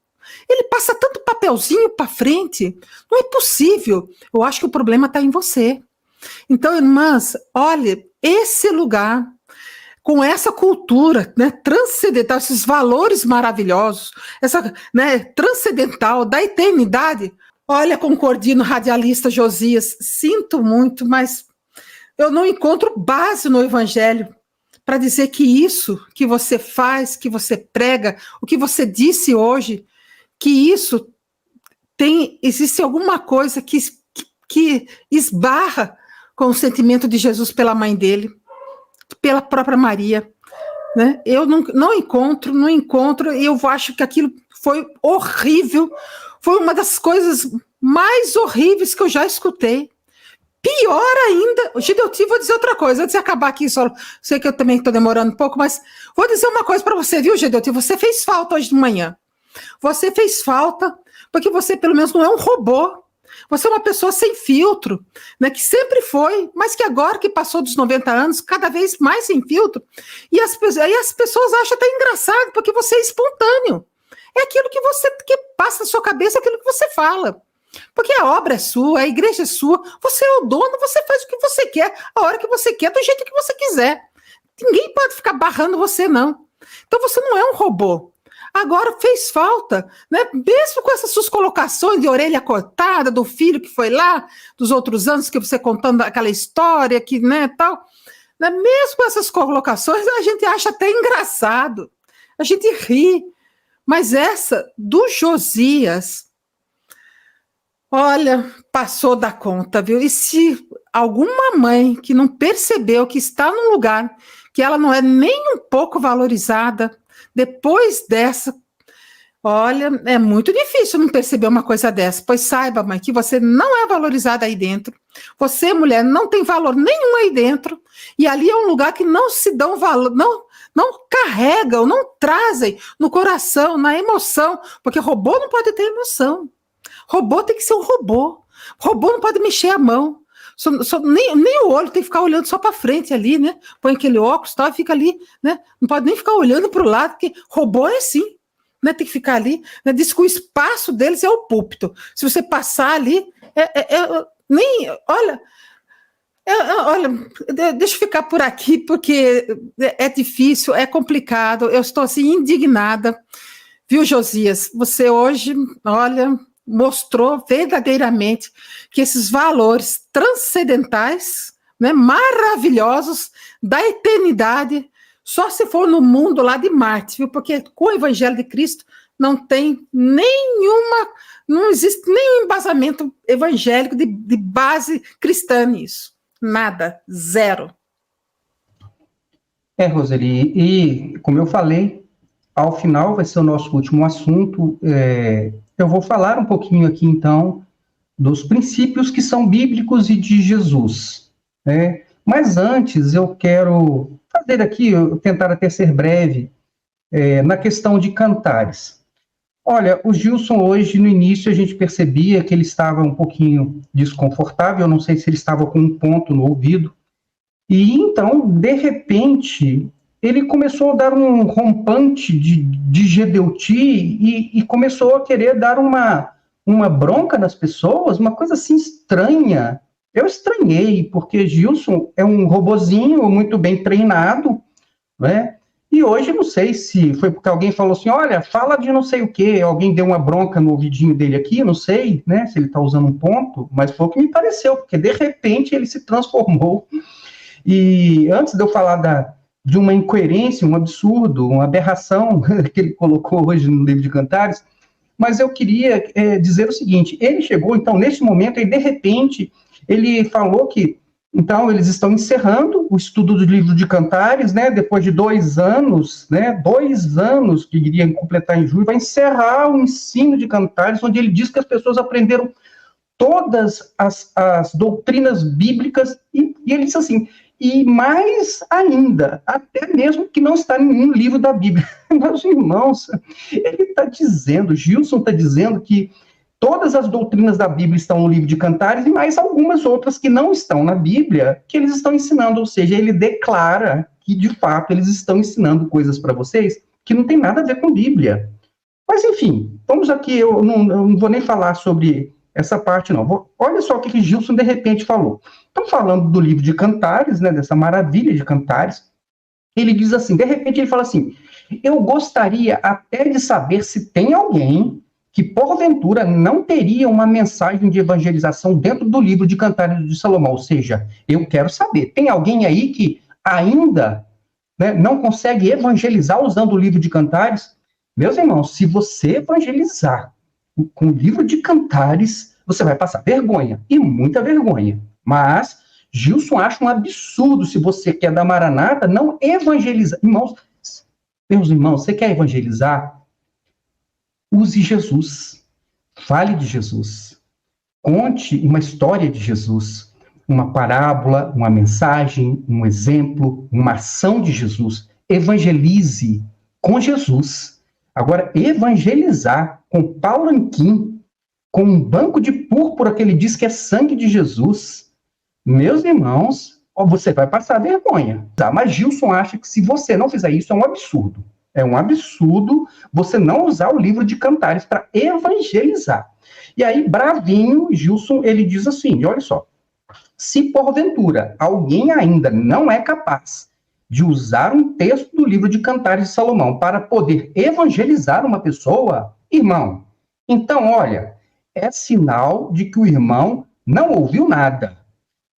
Ele passa tanto papelzinho para frente. Não é possível. Eu acho que o problema está em você. Então, irmãs, olha, esse lugar, com essa cultura, né, transcendental, esses valores maravilhosos, essa, né, transcendental da eternidade. Olha, concordino, radialista Josias, sinto muito, mas eu não encontro base no Evangelho para dizer que isso que você faz, que você prega, o que você disse hoje, que isso existe alguma coisa que esbarra com o sentimento de Jesus pela mãe dele, pela própria Maria, né? Eu não encontro, e eu acho que aquilo foi horrível, foi uma das coisas mais horríveis que eu já escutei. Pior ainda, Gideuti, vou dizer outra coisa, antes de acabar aqui, só sei que eu também estou demorando um pouco, mas vou dizer uma coisa para você, viu, Gideuti? Você fez falta hoje de manhã. Você fez falta, porque você pelo menos não é um robô. Você é uma pessoa sem filtro, né, que sempre foi, mas que agora que passou dos 90 anos, cada vez mais sem filtro. E as pessoas acham até engraçado, porque você é espontâneo. É aquilo que passa na sua cabeça, aquilo que você fala. Porque a obra é sua, a igreja é sua, você é o dono, você faz o que você quer, a hora que você quer, do jeito que você quiser. Ninguém pode ficar barrando você, não. Então você não é um robô. Agora fez falta, né? Mesmo com essas suas colocações de orelha cortada, do filho que foi lá, dos outros anos que você contando aquela história, que, né, tal, né? Mesmo com essas colocações, a gente acha até engraçado, a gente ri. Mas essa do Josias, olha, passou da conta, viu? E se alguma mãe que não percebeu que está num lugar que ela não é nem um pouco valorizada, depois dessa, olha, é muito difícil não perceber uma coisa dessa, pois saiba, mãe, que você não é valorizada aí dentro, você, mulher, não tem valor nenhum aí dentro, e ali é um lugar que não se dão valor, não carregam, não trazem no coração, na emoção, porque robô não pode ter emoção. Robô tem que ser um robô. Robô não pode mexer a mão. Nem o olho tem que ficar olhando só para frente ali, né? Põe aquele óculos e tal, e fica ali, né? Não pode nem ficar olhando para o lado, porque robô é assim, né? Tem que ficar ali. Né? Diz que o espaço deles é o púlpito. Se você passar ali, olha, deixa eu ficar por aqui, porque é difícil, é complicado. Eu estou assim indignada, viu, Josias? Você hoje, olha, mostrou verdadeiramente que esses valores transcendentais, né, maravilhosos, da eternidade, só se for no mundo lá de Marte, viu? Porque com o Evangelho de Cristo não tem não existe nenhum embasamento evangélico de base cristã nisso. Nada, zero. Roseli, e como eu falei, ao final vai ser o nosso último assunto. Eu vou falar um pouquinho aqui, então, dos princípios que são bíblicos e de Jesus, né? Mas antes eu quero fazer aqui, tentar até ser breve, na questão de cantares. Olha, o Gilson hoje, no início, a gente percebia que ele estava um pouquinho desconfortável, eu não sei se ele estava com um ponto no ouvido, e então, de repente, ele começou a dar um rompante de Gideuti e começou a querer dar uma bronca nas pessoas, uma coisa assim estranha, Eu estranhei, porque Gilson é um robozinho muito bem treinado, né? E hoje, não sei se foi porque alguém falou assim, olha, fala de não sei o quê, alguém deu uma bronca no ouvidinho dele aqui, não sei, né, se ele está usando um ponto, mas foi o que me pareceu, porque de repente ele se transformou. E antes de eu falar de uma incoerência, um absurdo, uma aberração que ele colocou hoje no livro de Cantares, mas eu queria dizer o seguinte, ele chegou, então, neste momento, e de repente, ele falou que então, eles estão encerrando o estudo do livro de Cantares, né, depois de 2 anos, né, 2 anos, que iriam completar em julho, vai encerrar o ensino de Cantares, onde ele diz que as pessoas aprenderam todas as doutrinas bíblicas, e ele diz assim, e mais ainda, até mesmo que não está em nenhum livro da Bíblia. Meus irmãos, ele está dizendo, Gilson está dizendo que todas as doutrinas da Bíblia estão no livro de Cantares e mais algumas outras que não estão na Bíblia, que eles estão ensinando, ou seja, ele declara que, de fato, eles estão ensinando coisas para vocês que não tem nada a ver com Bíblia. Mas, enfim, vamos aqui, eu não vou nem falar sobre essa parte, não. Olha só o que Gilson, de repente, falou. Estão falando do livro de Cantares, né, dessa maravilha de Cantares. Ele diz assim, de repente ele fala assim, eu gostaria até de saber se tem alguém que, porventura, não teria uma mensagem de evangelização dentro do livro de Cantares de Salomão. Ou seja, eu quero saber, tem alguém aí que ainda, né, não consegue evangelizar usando o livro de Cantares? Meus irmãos, se você evangelizar com o livro de Cantares, você vai passar vergonha, e muita vergonha. Mas Gilson acha um absurdo, se você quer da Maranata, não evangelizar. Meus irmãos, você quer evangelizar? Use Jesus, fale de Jesus, conte uma história de Jesus, uma parábola, uma mensagem, um exemplo, uma ação de Jesus. Evangelize com Jesus. Agora, evangelizar com pau nanquim, com um banco de púrpura que ele diz que é sangue de Jesus, meus irmãos, você vai passar vergonha. Mas Gilson acha que se você não fizer isso, é um absurdo. É um absurdo você não usar o livro de Cantares para evangelizar. E aí, bravinho, Gilson, ele diz assim, olha só, se porventura alguém ainda não é capaz de usar um texto do livro de Cantares de Salomão para poder evangelizar uma pessoa, irmão, então, olha, é sinal de que o irmão não ouviu nada,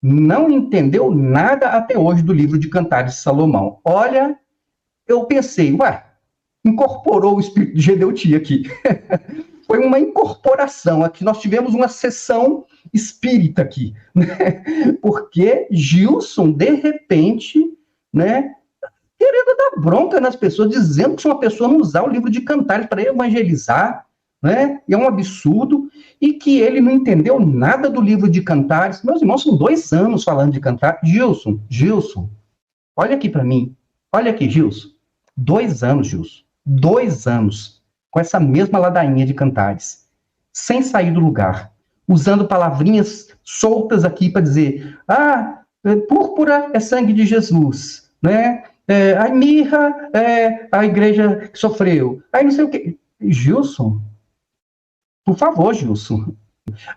não entendeu nada até hoje do livro de Cantares de Salomão. Olha, eu pensei, incorporou o espírito de Gedeuti aqui. Foi uma incorporação aqui. Nós tivemos uma sessão espírita aqui, né? Porque Gilson, de repente, né, querendo dar bronca nas pessoas, dizendo que se uma pessoa não usar o livro de Cantares para evangelizar, né, é um absurdo, e que ele não entendeu nada do livro de Cantares. Meus irmãos, são 2 anos falando de Cantares. Gilson, olha aqui para mim. Olha aqui, Gilson. 2 anos, Gilson. 2 anos. Com essa mesma ladainha de Cantares. Sem sair do lugar. Usando palavrinhas soltas aqui para dizer, púrpura é sangue de Jesus, né? A mirra é a igreja que sofreu. Aí não sei o quê. Gilson, por favor, Gilson.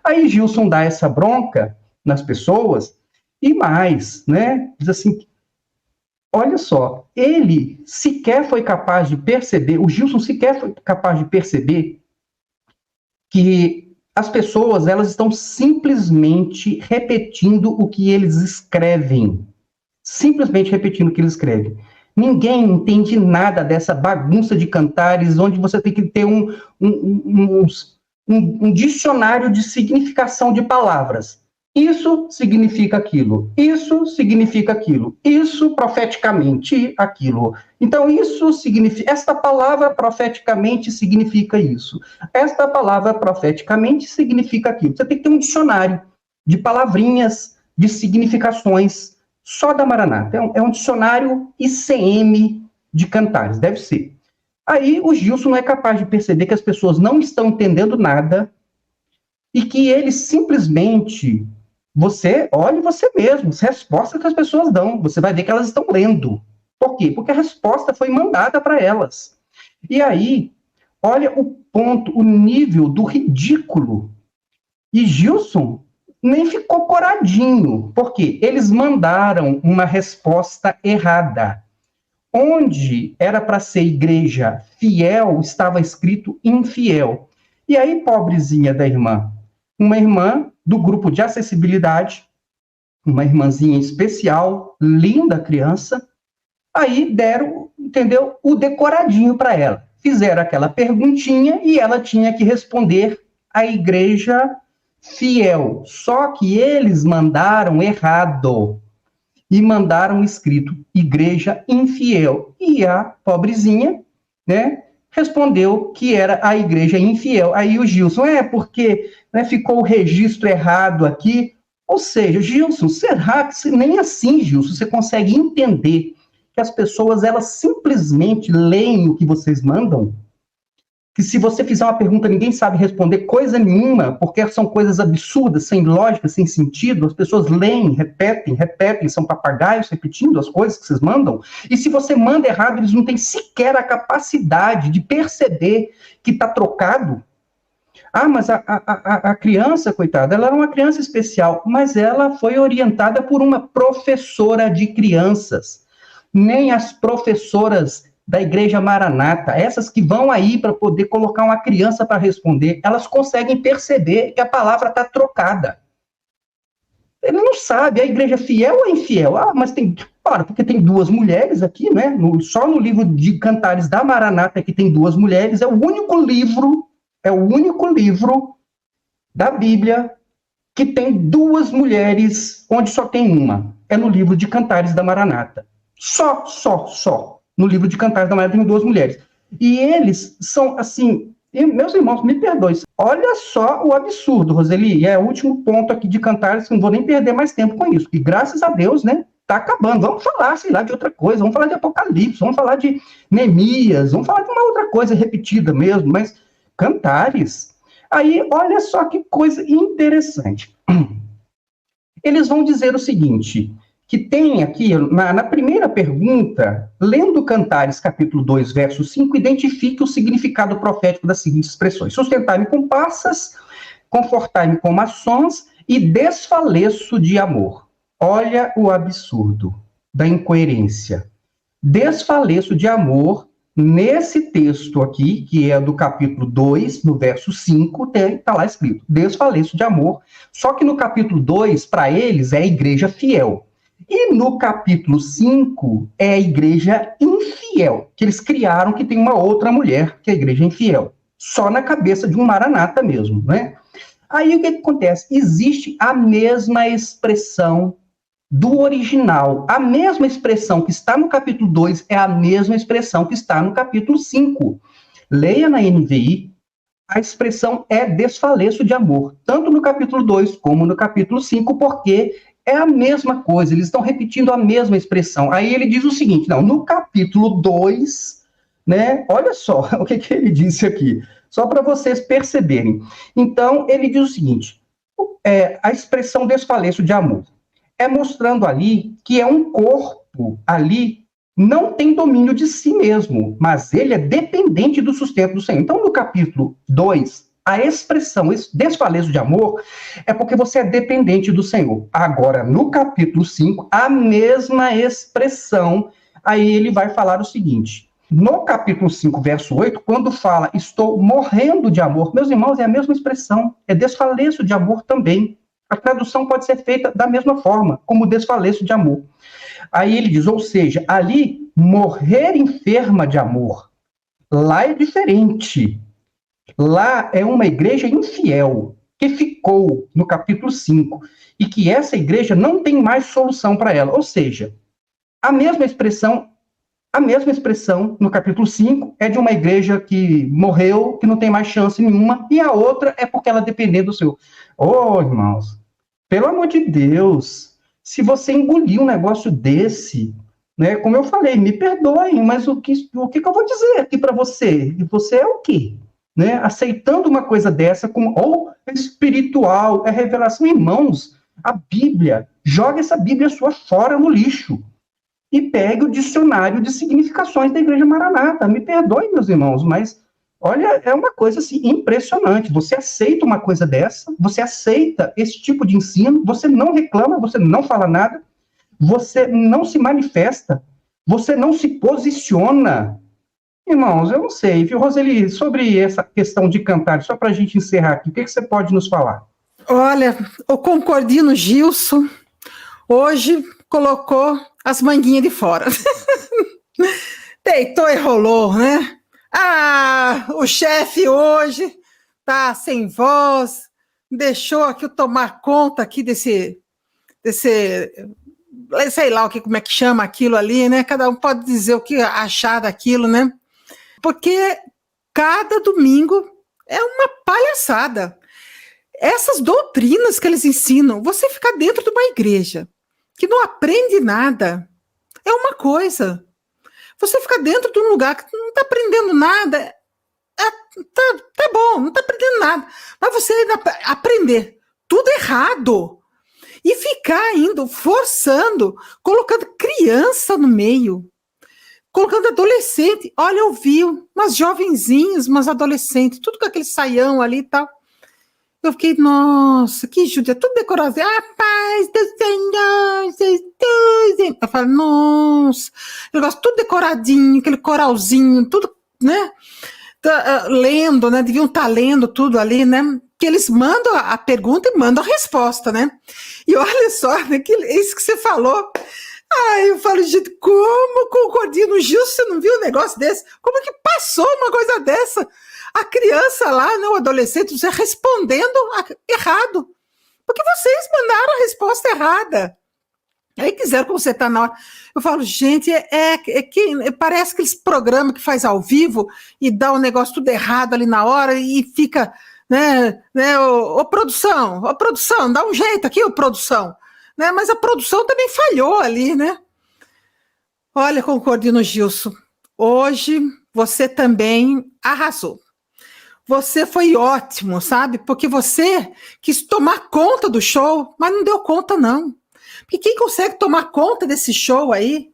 Aí Gilson dá essa bronca nas pessoas e mais, né? Diz assim, olha só, ele sequer foi capaz de perceber, o Gilson sequer foi capaz de perceber que as pessoas, elas estão simplesmente repetindo o que eles escrevem. Simplesmente repetindo o que eles escrevem. Ninguém entende nada dessa bagunça de Cantares, onde você tem que ter um dicionário de significação de palavras. Isso significa aquilo, isso significa aquilo, isso profeticamente aquilo. Então, isso significa, esta palavra profeticamente significa isso. Esta palavra profeticamente significa aquilo. Você tem que ter um dicionário de palavrinhas, de significações, só da Maranata. É um dicionário ICM de Cantares, deve ser. Aí o Gilson não é capaz de perceber que as pessoas não estão entendendo nada e que ele simplesmente... olhe você mesmo, as respostas que as pessoas dão, você vai ver que elas estão lendo. Por quê? Porque a resposta foi mandada para elas. E aí, olha o ponto, o nível do ridículo. E Gilson nem ficou coradinho, porque eles mandaram uma resposta errada. Onde era para ser igreja fiel, estava escrito infiel. E aí, pobrezinha da irmã, uma irmã do grupo de acessibilidade, uma irmãzinha especial, linda criança, aí deram, entendeu, o decoradinho para ela. Fizeram aquela perguntinha e ela tinha que responder a igreja fiel. Só que eles mandaram errado. E mandaram escrito igreja infiel. E a pobrezinha, né, respondeu que era a igreja infiel. Aí o Gilson, porque né, ficou o registro errado aqui. Ou seja, Gilson, será que nem assim, Gilson, você consegue entender que as pessoas, elas simplesmente leem o que vocês mandam? Que se você fizer uma pergunta, ninguém sabe responder coisa nenhuma, porque são coisas absurdas, sem lógica, sem sentido, as pessoas leem, repetem, são papagaios repetindo as coisas que vocês mandam, e se você manda errado, eles não têm sequer a capacidade de perceber que está trocado. Ah, mas a criança, coitada, ela era uma criança especial, mas ela foi orientada por uma professora de crianças. Nem as professoras da Igreja Maranata, essas que vão aí para poder colocar uma criança para responder, elas conseguem perceber que a palavra está trocada. Ele não sabe, a igreja fiel ou infiel? Ah, mas tem, porque tem duas mulheres aqui, né? Só no livro de Cantares da Maranata que tem duas mulheres, é o único livro da Bíblia que tem duas mulheres, onde só tem uma. É no livro de Cantares da Maranata. Só. No livro de Cantares da Maranata tem duas mulheres. E eles são, assim, meus irmãos, me perdoem, olha só o absurdo, Roseli, e é o último ponto aqui de Cantares, que não vou nem perder mais tempo com isso, e graças a Deus, né, tá acabando, vamos falar, sei lá, de outra coisa, vamos falar de Apocalipse, vamos falar de Neemias, vamos falar de uma outra coisa repetida mesmo, mas Cantares, aí, olha só que coisa interessante. Eles vão dizer o seguinte, que tem aqui, na primeira pergunta, lendo Cantares, capítulo 2, verso 5, identifique o significado profético das seguintes expressões: sustentar-me com passas, confortar-me com maçons e desfaleço de amor. Olha o absurdo da incoerência. Desfaleço de amor, nesse texto aqui, que é do capítulo 2, no verso 5, está lá escrito, desfaleço de amor, só que no capítulo 2, para eles, é a igreja fiel. E no capítulo 5 é a igreja infiel, que eles criaram, que tem uma outra mulher, que é a igreja infiel. Só na cabeça de um maranata mesmo, né? Aí o que acontece? Existe a mesma expressão do original. A mesma expressão que está no capítulo 2 é a mesma expressão que está no capítulo 5. Leia na NVI, a expressão é desfaleço de amor, tanto no capítulo 2 como no capítulo 5, porque é a mesma coisa, eles estão repetindo a mesma expressão. Aí ele diz o seguinte, no capítulo 2, né, olha só o que ele disse aqui, só para vocês perceberem. Então, ele diz o seguinte, a expressão desfaleço de amor é mostrando ali que é um corpo ali, não tem domínio de si mesmo, mas ele é dependente do sustento do Senhor. Então, no capítulo 2, a expressão desfaleço de amor é porque você é dependente do Senhor. Agora, no capítulo 5, a mesma expressão, aí ele vai falar o seguinte, no capítulo 5, verso 8, quando fala estou morrendo de amor, meus irmãos, é a mesma expressão, é desfaleço de amor também. A tradução pode ser feita da mesma forma, como desfaleço de amor. Aí ele diz, ou seja, ali, morrer enferma de amor. Lá é diferente. Lá é uma igreja infiel, que ficou no capítulo 5, e que essa igreja não tem mais solução para ela. Ou seja, a mesma expressão no capítulo 5 é de uma igreja que morreu, que não tem mais chance nenhuma, e a outra é porque ela depende do Senhor. Oh, irmãos, pelo amor de Deus, se você engolir um negócio desse, né, como eu falei, me perdoem, mas o que eu vou dizer aqui para você? E você é o quê? Né? Aceitando uma coisa dessa, ou espiritual, é revelação, irmãos, a Bíblia, joga essa Bíblia sua fora no lixo e pegue o dicionário de significações da Igreja Maranata. Me perdoem, meus irmãos, mas Olha, é uma coisa assim impressionante. Você aceita uma coisa dessa, você aceita esse tipo de ensino, você não reclama, você não fala nada, você não se manifesta, você não se posiciona. Irmãos, eu não sei, viu, Roseli, sobre essa questão de cantar, só para a gente encerrar aqui, o que você pode nos falar? Olha, o Concordino Gilson hoje colocou as manguinhas de fora. Deitou e rolou, né? Ah, o chefe hoje tá sem voz, deixou aqui eu tomar conta aqui desse, sei lá como é que chama aquilo ali, né? Cada um pode dizer o que achar daquilo, né? Porque cada domingo é uma palhaçada. Essas doutrinas que eles ensinam, você ficar dentro de uma igreja que não aprende nada, é uma coisa. Você ficar dentro de um lugar que não está aprendendo nada, tá bom, não está aprendendo nada. Mas você ainda aprender tudo errado e ficar indo, forçando, colocando criança no meio, colocando adolescente. Olha, eu vi umas jovenzinhas, umas adolescentes, tudo com aquele saião ali e tal. Eu fiquei, nossa, que judia, tudo decorado. A paz do Senhor, Jesus. Eu falei, nossa, negócio tudo decoradinho, aquele coralzinho, tudo, né? Lendo, né? Deviam estar lendo tudo ali, né? Que eles mandam a pergunta e mandam a resposta, né? E olha só, né, isso que você falou. Ai, eu falo, gente, como Concordino Gil, você não viu um negócio desse? Como que passou uma coisa dessa? A criança lá, né, o adolescente, você respondendo errado. Porque vocês mandaram a resposta errada. Aí quiseram consertar na hora. Eu falo, gente, que parece aqueles programas que faz ao vivo e dá o negócio tudo errado ali na hora e fica, né, ô produção, dá um jeito aqui, ô produção. Né, mas a produção também falhou ali, né? Olha, Concordino Gilson, hoje você também arrasou. Você foi ótimo, sabe? Porque você quis tomar conta do show, mas não deu conta, não. Porque quem consegue tomar conta desse show aí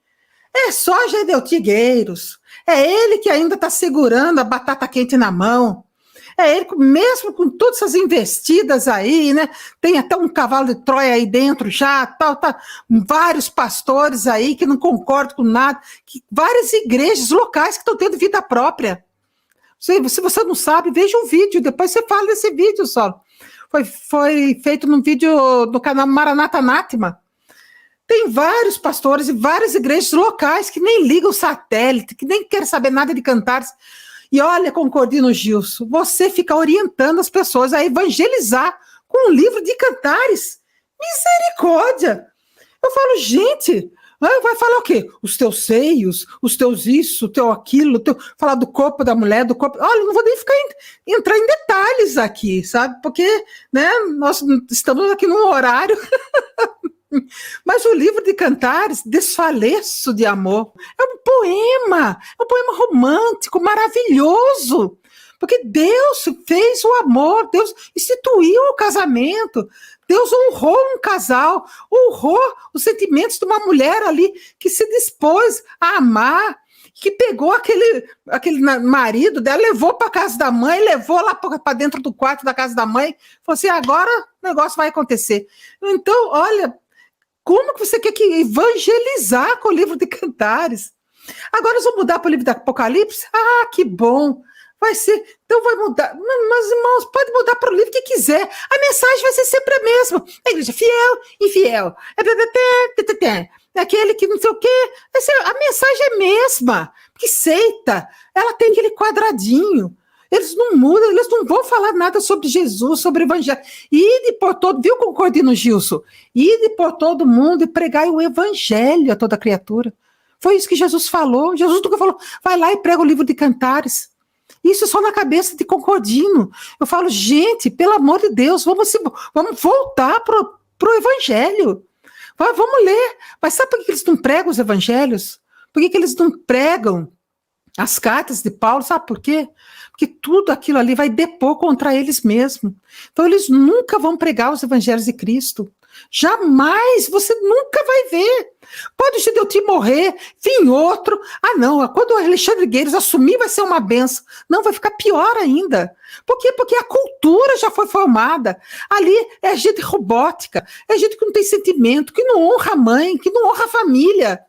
é só Gedeu Trigueiros. É ele que ainda está segurando a batata quente na mão. É ele, mesmo com todas essas investidas aí, né? Tem até um cavalo de Troia aí dentro já, tá, vários pastores aí que não concordam com nada, várias igrejas locais que estão tendo vida própria. Se você não sabe, veja um vídeo, depois você fala desse vídeo só. Foi feito num vídeo do canal Maranata Anátema. Tem vários pastores e várias igrejas locais que nem ligam o satélite, que nem querem saber nada de cantares. E olha, Concordino Gilson, você fica orientando as pessoas a evangelizar com um livro de cantares. Misericórdia! Eu falo, gente, vai falar o quê? Os teus seios, os teus isso, o teu aquilo, falar do corpo da mulher, do corpo... Olha, não vou nem entrar em detalhes aqui, sabe? Porque, né, nós estamos aqui num horário... Mas o livro de Cantares, Desfaleço de Amor, é um poema romântico, maravilhoso, porque Deus fez o amor, Deus instituiu o casamento, Deus honrou um casal, honrou os sentimentos de uma mulher ali que se dispôs a amar, que pegou aquele marido dela, levou para a casa da mãe, levou lá para dentro do quarto da casa da mãe, falou assim, agora o negócio vai acontecer. Então, olha... Como que você quer que evangelizar com o livro de Cantares? Agora nós vamos mudar para o livro do Apocalipse? Ah, que bom! Vai ser, então vai mudar. Mas, irmãos, pode mudar para o livro que quiser. A mensagem vai ser sempre a mesma. A igreja fiel, infiel. É aquele que não sei o quê. A mensagem é a mesma. Porque seita, ela tem aquele quadradinho. Eles não mudam, eles não vão falar nada sobre Jesus, sobre o evangelho. Ide por todo, viu, Concordino Gilson? Ide por todo mundo e pregai o evangelho a toda criatura. Foi isso que Jesus falou. Jesus nunca falou, vai lá e prega o livro de Cantares. Isso só na cabeça de Concordino. Eu falo, gente, pelo amor de Deus, vamos voltar pro evangelho. Vamos ler. Mas sabe por que eles não pregam os evangelhos? Por que eles não pregam as cartas de Paulo? Sabe por quê? Porque tudo aquilo ali vai depor contra eles mesmos. Então, eles nunca vão pregar os evangelhos de Cristo. Jamais, você nunca vai ver. Pode o Gedeuti morrer, vir outro. Ah, não, quando o Alexandre Gueiros assumir vai ser uma benção. Não, vai ficar pior ainda. Por quê? Porque a cultura já foi formada. Ali é gente robótica, é gente que não tem sentimento, que não honra a mãe, que não honra a família.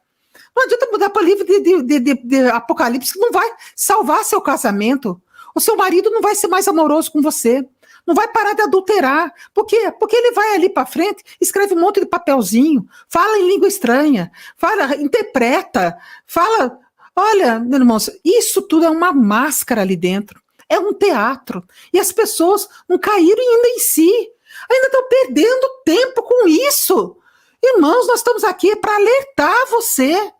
Não adianta mudar para o livro de Apocalipse, que não vai salvar seu casamento. O seu marido não vai ser mais amoroso com você. Não vai parar de adulterar. Por quê? Porque ele vai ali para frente, escreve um monte de papelzinho, fala em língua estranha, fala, interpreta, fala... Olha, meus irmãos, isso tudo é uma máscara ali dentro. É um teatro. E as pessoas não caíram ainda em si. Ainda estão perdendo tempo com isso. Irmãos, nós estamos aqui para alertar você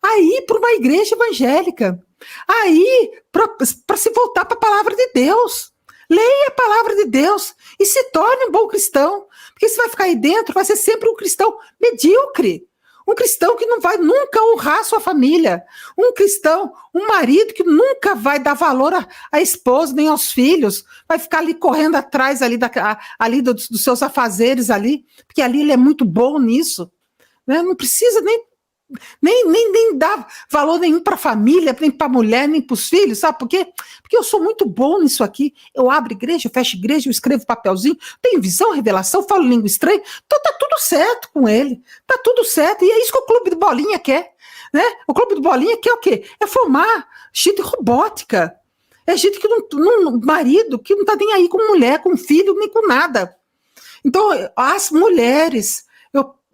a ir para uma igreja evangélica, a ir para se voltar para a palavra de Deus. Leia a palavra de Deus e se torne um bom cristão, porque você vai ficar aí dentro, vai ser sempre um cristão medíocre, um cristão que não vai nunca honrar sua família, um cristão, um marido que nunca vai dar valor à esposa nem aos filhos, vai ficar ali correndo atrás ali dos seus afazeres ali, porque ali ele é muito bom nisso, né? Não precisa nem dar valor nenhum para a família, nem para a mulher, nem para os filhos, sabe por quê? Porque eu sou muito bom nisso aqui, eu abro igreja, eu fecho igreja, eu escrevo papelzinho, tenho visão, revelação, falo língua estranha, então tá tudo certo com ele, tá tudo certo, e é isso que o Clube do Bolinha quer, né? O Clube do Bolinha quer o quê? É formar gente robótica, é gente que marido, que não tá nem aí com mulher, com filho, nem com nada. Então, as mulheres...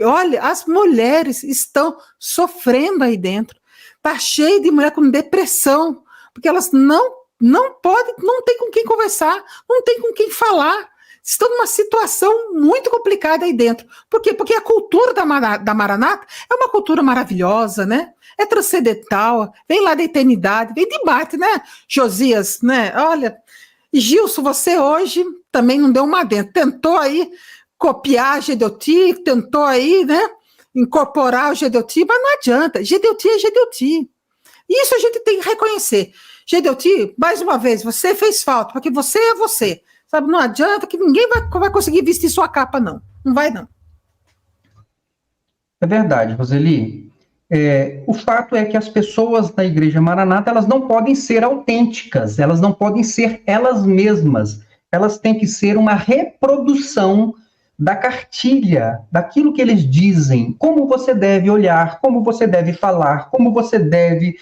Olha, as mulheres estão sofrendo aí dentro. Está cheio de mulher com depressão, porque elas não podem, não tem com quem conversar, não tem com quem falar. Estão numa situação muito complicada aí dentro. Por quê? Porque a cultura da Maranata é uma cultura maravilhosa, né? É transcendental, vem lá da eternidade, vem de Marte, né, Josias? Né? Olha, e Gilson, você hoje também não deu uma dentro, tentou aí copiar a Gedeuti, tentou aí, né, incorporar o Gedeuti, mas não adianta. Gedeuti é Gedeuti. Isso a gente tem que reconhecer. Gedeuti, mais uma vez, você fez falta, porque você é você. Sabe, não adianta que ninguém vai conseguir vestir sua capa, não. Não vai, não. É verdade, Roseli. O fato é que as pessoas na Igreja Maranata, elas não podem ser autênticas, elas não podem ser elas mesmas. Elas têm que ser uma reprodução da cartilha, daquilo que eles dizem, como você deve olhar, como você deve falar, como você deve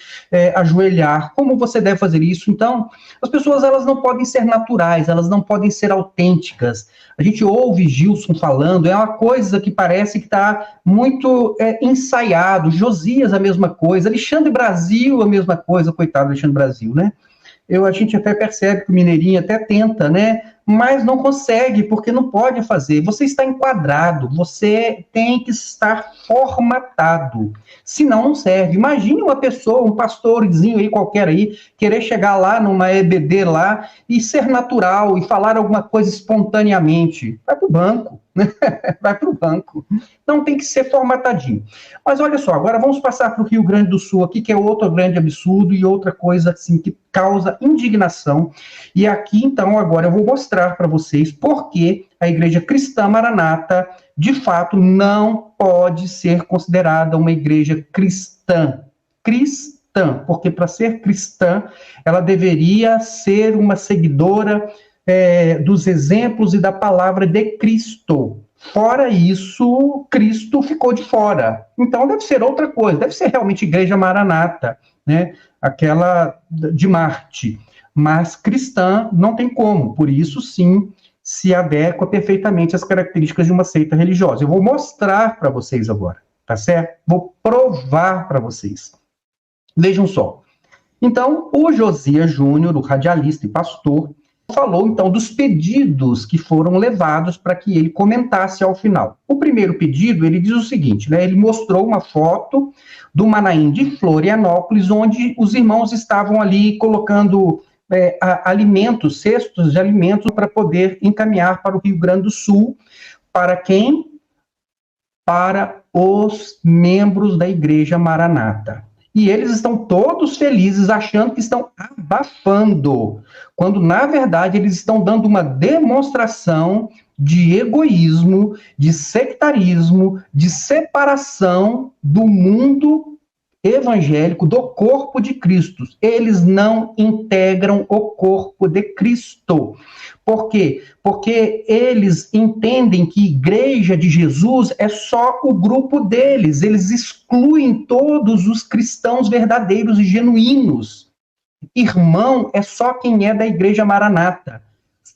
ajoelhar, como você deve fazer isso. Então, as pessoas, elas não podem ser naturais, elas não podem ser autênticas. A gente ouve Gilson falando, é uma coisa que parece que está muito ensaiado. Josias, a mesma coisa. Alexandre Brasil, a mesma coisa. Coitado do Alexandre Brasil, né? A gente até percebe que o Mineirinho até tenta, né? Mas não consegue, porque não pode fazer. Você está enquadrado, você tem que estar formatado. Senão não serve. Imagine uma pessoa, um pastorzinho aí qualquer aí, querer chegar lá numa EBD lá e ser natural e falar alguma coisa espontaneamente. Vai pro banco, né? Vai pro banco. Não tem que ser formatadinho. Mas olha só, agora vamos passar para o Rio Grande do Sul aqui, que é outro grande absurdo e outra coisa assim que causa indignação. E aqui, então, agora eu vou mostrar para vocês por que a Igreja Cristã Maranata, de fato, não pode ser considerada uma igreja cristã. Cristã, porque para ser cristã, ela deveria ser uma seguidora dos exemplos e da palavra de Cristo. Fora isso, Cristo ficou de fora. Então deve ser outra coisa, deve ser realmente Igreja Maranata, né? Aquela de Marte. Mas cristã não tem como, por isso sim se adequa perfeitamente às características de uma seita religiosa. Eu vou mostrar para vocês agora, tá certo? Vou provar para vocês. Vejam só. Então, o Josias Júnior, o radialista e pastor, falou, então, dos pedidos que foram levados para que ele comentasse ao final. O primeiro pedido, ele diz o seguinte, né? Ele mostrou uma foto do Manaim de Florianópolis, onde os irmãos estavam ali colocando alimentos, cestos de alimentos, para poder encaminhar para o Rio Grande do Sul. Para quem? Para os membros da Igreja Maranata. E eles estão todos felizes, achando que estão abafando, quando, na verdade, eles estão dando uma demonstração de egoísmo, de sectarismo, de separação do mundo evangélico, do corpo de Cristo. Eles não integram o corpo de Cristo. Por quê? Porque eles entendem que igreja de Jesus é só o grupo deles. Eles excluem todos os cristãos verdadeiros e genuínos. Irmão é só quem é da igreja Maranata.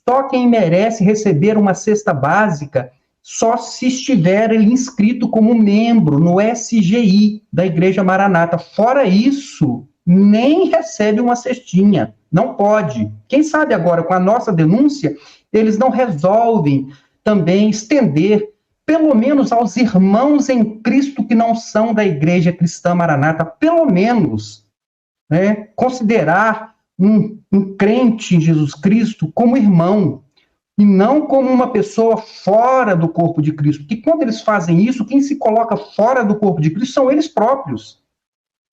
Só quem merece receber uma cesta básica, só se estiver ele inscrito como membro no SGI da igreja Maranata. Fora isso, nem recebe uma cestinha. Não pode. Quem sabe agora, com a nossa denúncia, eles não resolvem também estender, pelo menos aos irmãos em Cristo que não são da igreja cristã Maranata, pelo menos, né, considerar um crente em Jesus Cristo como irmão, e não como uma pessoa fora do corpo de Cristo. Porque quando eles fazem isso, quem se coloca fora do corpo de Cristo são eles próprios.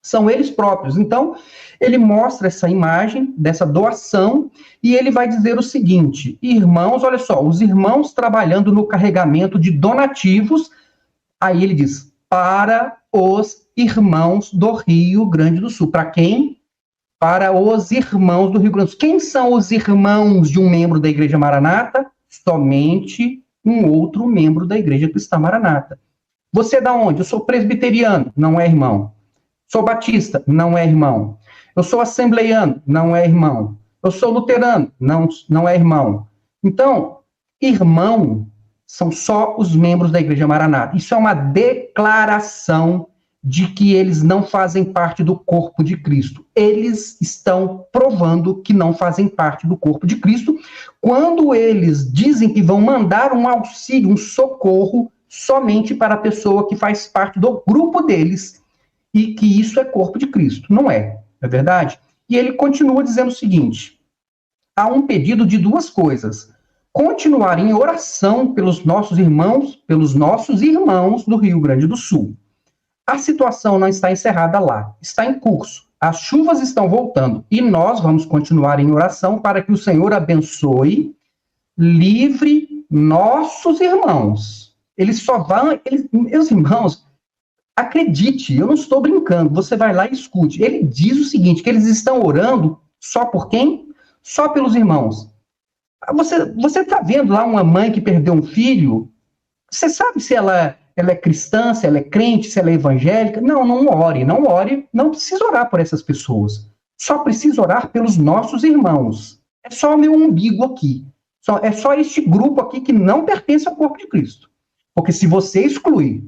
São eles próprios. Então, ele mostra essa imagem dessa doação e ele vai dizer o seguinte: irmãos, olha só, os irmãos trabalhando no carregamento de donativos, aí ele diz, para os irmãos do Rio Grande do Sul. Para quem? Para os irmãos do Rio Grande do Sul. Quem são os irmãos de um membro da Igreja Maranata? Somente um outro membro da Igreja Cristã Maranata. Você é da onde? Eu sou presbiteriano, não é irmão. Sou batista, não é irmão. Eu sou assembleiano, não é irmão. Eu sou luterano, não é irmão. Então, irmão são só os membros da Igreja Maranata. Isso é uma declaração de que eles não fazem parte do corpo de Cristo. Eles estão provando que não fazem parte do corpo de Cristo quando eles dizem que vão mandar um auxílio, um socorro, somente para a pessoa que faz parte do grupo deles e que isso é corpo de Cristo. Não é verdade? E ele continua dizendo o seguinte: há um pedido de duas coisas. Continuar em oração pelos nossos irmãos do Rio Grande do Sul. A situação não está encerrada lá, está em curso. As chuvas estão voltando e nós vamos continuar em oração para que o Senhor abençoe, livre nossos irmãos. Eles só vão, meus irmãos, acredite, eu não estou brincando, você vai lá e escute. Ele diz o seguinte, que eles estão orando só por quem? Só pelos irmãos. Você está vendo lá uma mãe que perdeu um filho? Você sabe se ela é cristã, se ela é crente, se ela é evangélica? Não ore, não precisa orar por essas pessoas. Só precisa orar pelos nossos irmãos. É só o meu umbigo aqui. É só este grupo aqui que não pertence ao corpo de Cristo. Porque se você excluir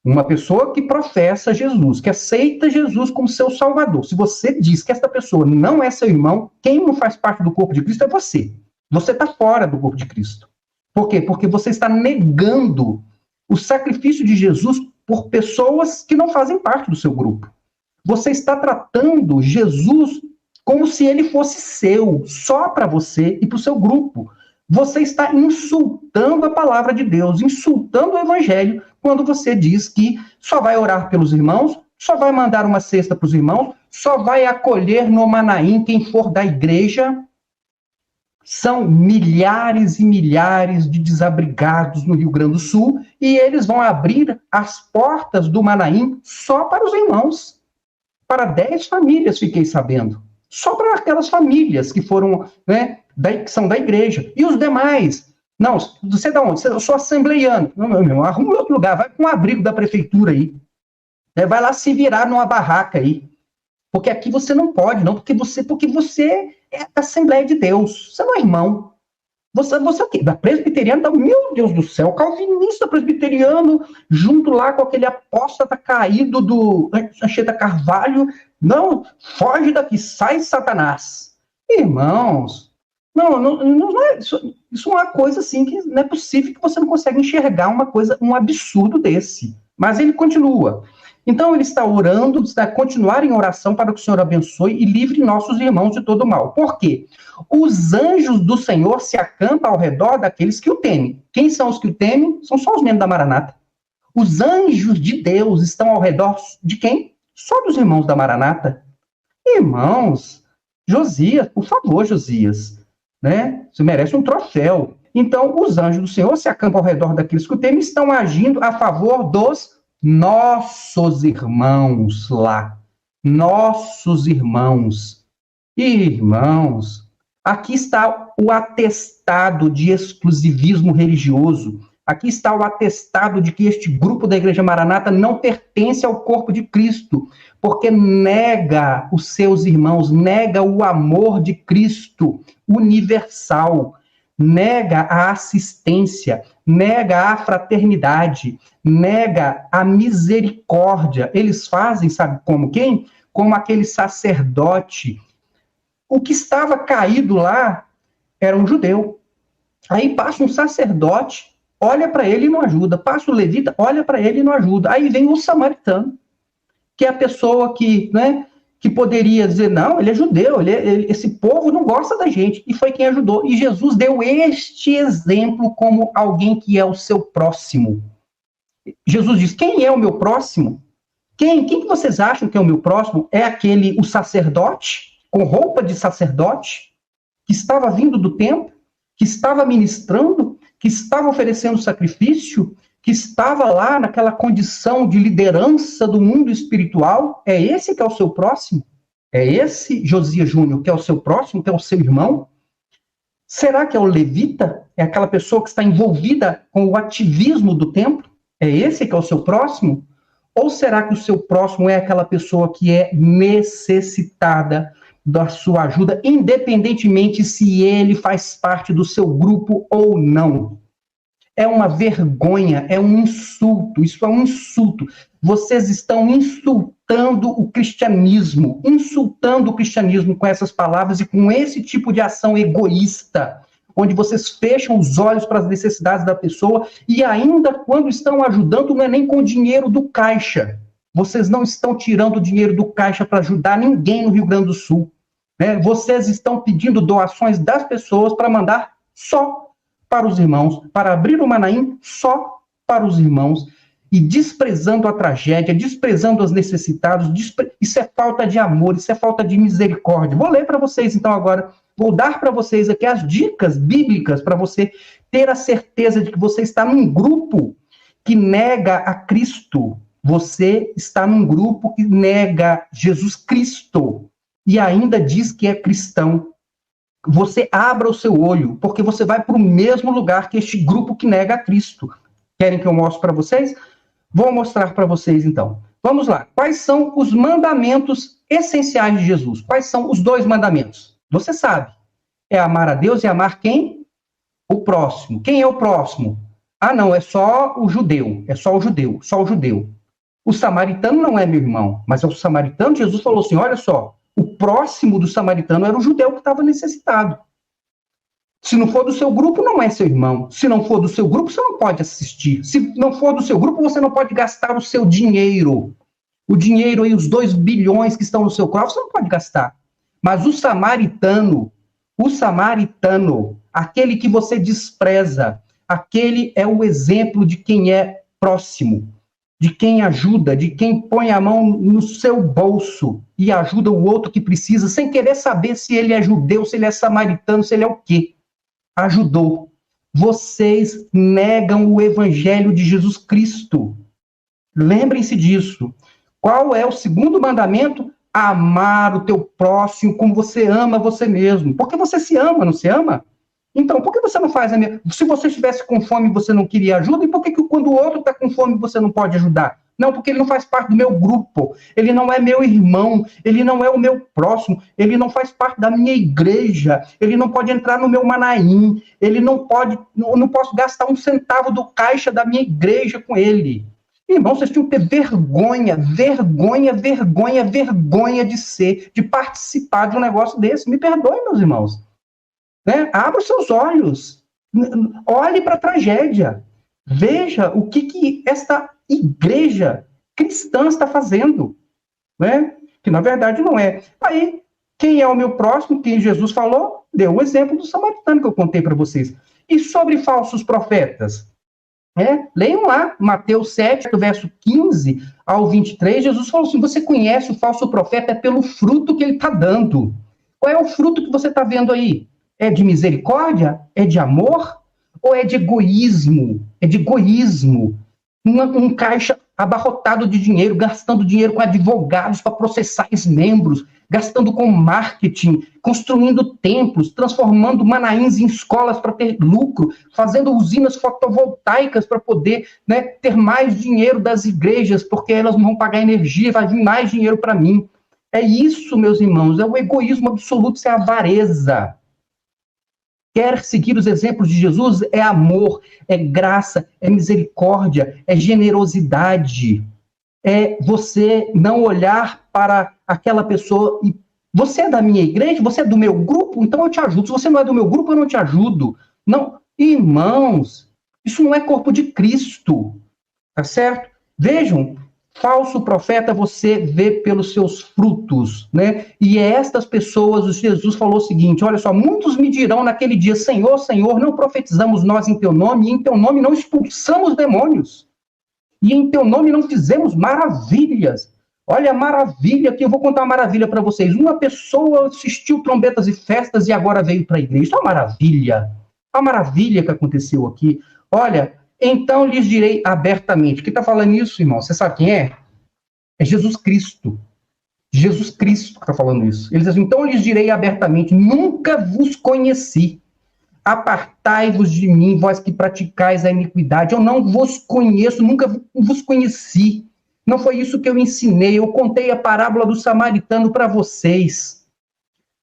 uma pessoa que professa Jesus, que aceita Jesus como seu salvador, se você diz que esta pessoa não é seu irmão, quem não faz parte do corpo de Cristo é você. Você está fora do corpo de Cristo. Por quê? Porque você está negando o sacrifício de Jesus por pessoas que não fazem parte do seu grupo. Você está tratando Jesus como se ele fosse seu, só para você e para o seu grupo. Você está insultando a palavra de Deus, insultando o evangelho, quando você diz que só vai orar pelos irmãos, só vai mandar uma cesta para os irmãos, só vai acolher no Manaim quem for da igreja. São milhares e milhares de desabrigados no Rio Grande do Sul e eles vão abrir as portas do Manaim só para os irmãos. Para 10 famílias, fiquei sabendo. Só para aquelas famílias que foram, né, que são da igreja. E os demais? Não, você é da onde? Eu sou assembleiano. Não, meu irmão, arruma outro lugar, vai com um abrigo da prefeitura aí. Vai lá se virar numa barraca aí. Porque aqui você não pode, não, porque você é da Assembleia de Deus, você não é irmão. Você é o quê? Da presbiteriana, meu Deus do céu, calvinista presbiteriano, junto lá com aquele apóstata caído do Anchieta Carvalho. Não, foge daqui, sai Satanás. Irmãos, não é, isso é uma coisa assim que não é possível que você não consegue enxergar uma coisa, um absurdo desse. Mas ele continua. Então ele está orando, está a continuar em oração para que o Senhor abençoe e livre nossos irmãos de todo mal. Por quê? Os anjos do Senhor se acampam ao redor daqueles que o temem. Quem são os que o temem? São só os membros da Maranata. Os anjos de Deus estão ao redor de quem? Só dos irmãos da Maranata. Irmãos, Josias, por favor, Josias, né? Você merece um troféu. Então, os anjos do Senhor se acampam ao redor daqueles que o temem, estão agindo a favor dos nossos irmãos lá. Nossos irmãos. Irmãos, aqui está o atestado de exclusivismo religioso. Aqui está o atestado de que este grupo da Igreja Maranata não pertence ao corpo de Cristo, porque nega os seus irmãos, nega o amor de Cristo universal, nega a assistência, nega a fraternidade, nega a misericórdia. Eles fazem, sabe como quem? Como aquele sacerdote. O que estava caído lá era um judeu. Aí passa um sacerdote, olha para ele e não ajuda. Passa o levita, olha para ele e não ajuda. Aí vem o samaritano, que é a pessoa que, né, que poderia dizer, não, ele é judeu, esse povo não gosta da gente. E foi quem ajudou. E Jesus deu este exemplo como alguém que é o seu próximo. Jesus diz, quem é o meu próximo? Quem que vocês acham que é o meu próximo? É o sacerdote, com roupa de sacerdote, que estava vindo do templo, que estava ministrando, que estava oferecendo sacrifício, que estava lá naquela condição de liderança do mundo espiritual? É esse que é o seu próximo? É esse Josias Júnior que é o seu próximo, que é o seu irmão? Será que é o levita? É aquela pessoa que está envolvida com o ativismo do templo? É esse que é o seu próximo? Ou será que o seu próximo é aquela pessoa que é necessitada da sua ajuda, independentemente se ele faz parte do seu grupo ou não? É uma vergonha, é um insulto, isso é um insulto. Vocês estão insultando o cristianismo com essas palavras e com esse tipo de ação egoísta, onde vocês fecham os olhos para as necessidades da pessoa e ainda quando estão ajudando não é nem com o dinheiro do caixa. Vocês não estão tirando o dinheiro do caixa para ajudar ninguém no Rio Grande do Sul, né? Vocês estão pedindo doações das pessoas para mandar só para os irmãos, para abrir o Manaim só para os irmãos, e desprezando a tragédia, desprezando os necessitados. Isso é falta de amor, isso é falta de misericórdia. Vou ler para vocês, então, agora, vou dar para vocês aqui as dicas bíblicas para você ter a certeza de que você está num grupo que nega a Cristo. Você está num grupo que nega Jesus Cristo e ainda diz que é cristão. Você abra o seu olho, porque você vai para o mesmo lugar que este grupo que nega a Cristo. Querem que eu mostre para vocês? Vou mostrar para vocês, então. Vamos lá. Quais são os mandamentos essenciais de Jesus? Quais são os 2 mandamentos? Você sabe. É amar a Deus e amar quem? O próximo. Quem é o próximo? Ah, não, é só o judeu. É só o judeu. Só o judeu. O samaritano não é meu irmão, mas é o samaritano. Jesus falou assim, olha só, o próximo do samaritano era o judeu que estava necessitado. Se não for do seu grupo, não é seu irmão. Se não for do seu grupo, você não pode assistir. Se não for do seu grupo, você não pode gastar o seu dinheiro. O dinheiro aí, os 2 bilhões que estão no seu cofre, você não pode gastar. Mas o samaritano, aquele que você despreza, aquele é o exemplo de quem é próximo, de quem ajuda, de quem põe a mão no seu bolso e ajuda o outro que precisa, sem querer saber se ele é judeu, se ele é samaritano, se ele é o quê. Ajudou. Vocês negam o evangelho de Jesus Cristo. Lembrem-se disso. Qual é o 2º mandamento? Amar o teu próximo como você ama você mesmo. Porque você se ama, não se ama? Então, por que você não faz a mesma? Se você estivesse com fome e você não queria ajuda, e por que quando o outro está com fome você não pode ajudar? Não, porque ele não faz parte do meu grupo, ele não é meu irmão, ele não é o meu próximo, ele não faz parte da minha igreja, ele não pode entrar no meu Manaim, ele não pode, não posso gastar 1 centavo do caixa da minha igreja com ele. Irmão, vocês tinham que ter vergonha de participar de um negócio desse. Me perdoem, meus irmãos. Né? Abra os seus olhos, olhe para a tragédia, veja o que esta igreja cristã está fazendo, né? Que na verdade não é. Aí, quem é o meu próximo, quem Jesus falou, deu o exemplo do samaritano que eu contei para vocês. E sobre falsos profetas? Leiam lá, Mateus 7, do verso 15 ao 23, Jesus falou assim, você conhece o falso profeta, é pelo fruto que ele está dando. Qual é o fruto que você está vendo aí? É de misericórdia? É de amor? ou é de egoísmo? É de egoísmo. Um caixa abarrotado de dinheiro, gastando dinheiro com advogados para processar os membros, gastando com marketing, construindo templos, transformando Manaíns em escolas para ter lucro, fazendo usinas fotovoltaicas para poder, né, ter mais dinheiro das igrejas, porque elas não vão pagar energia, vai vir mais dinheiro para mim. É isso, meus irmãos, é o egoísmo absoluto, isso é avareza. Quer seguir os exemplos de Jesus? É amor, é graça, é misericórdia, é generosidade. É você não olhar para aquela pessoa e você é da minha igreja, você é do meu grupo, então eu te ajudo. Se você não é do meu grupo, eu não te ajudo. Não, irmãos, isso não é corpo de Cristo, tá certo? Vejam, falso profeta você vê pelos seus frutos, né? E estas pessoas, Jesus falou o seguinte, olha só, muitos me dirão naquele dia, Senhor, Senhor, não profetizamos nós em teu nome, e em teu nome não expulsamos demônios, e em teu nome não fizemos maravilhas. Olha a maravilha, que eu vou contar uma maravilha para vocês. Uma pessoa assistiu trombetas e festas e agora veio para a igreja. Isso é uma maravilha que aconteceu aqui. Olha, então lhes direi abertamente. Quem está falando isso, irmão? Você sabe quem é? É Jesus Cristo. Jesus Cristo que está falando isso. Ele diz assim, então lhes direi abertamente, nunca vos conheci. Apartai-vos de mim, vós que praticais a iniquidade. Eu não vos conheço, nunca vos conheci. Não foi isso que eu ensinei. Eu contei a parábola do samaritano para vocês.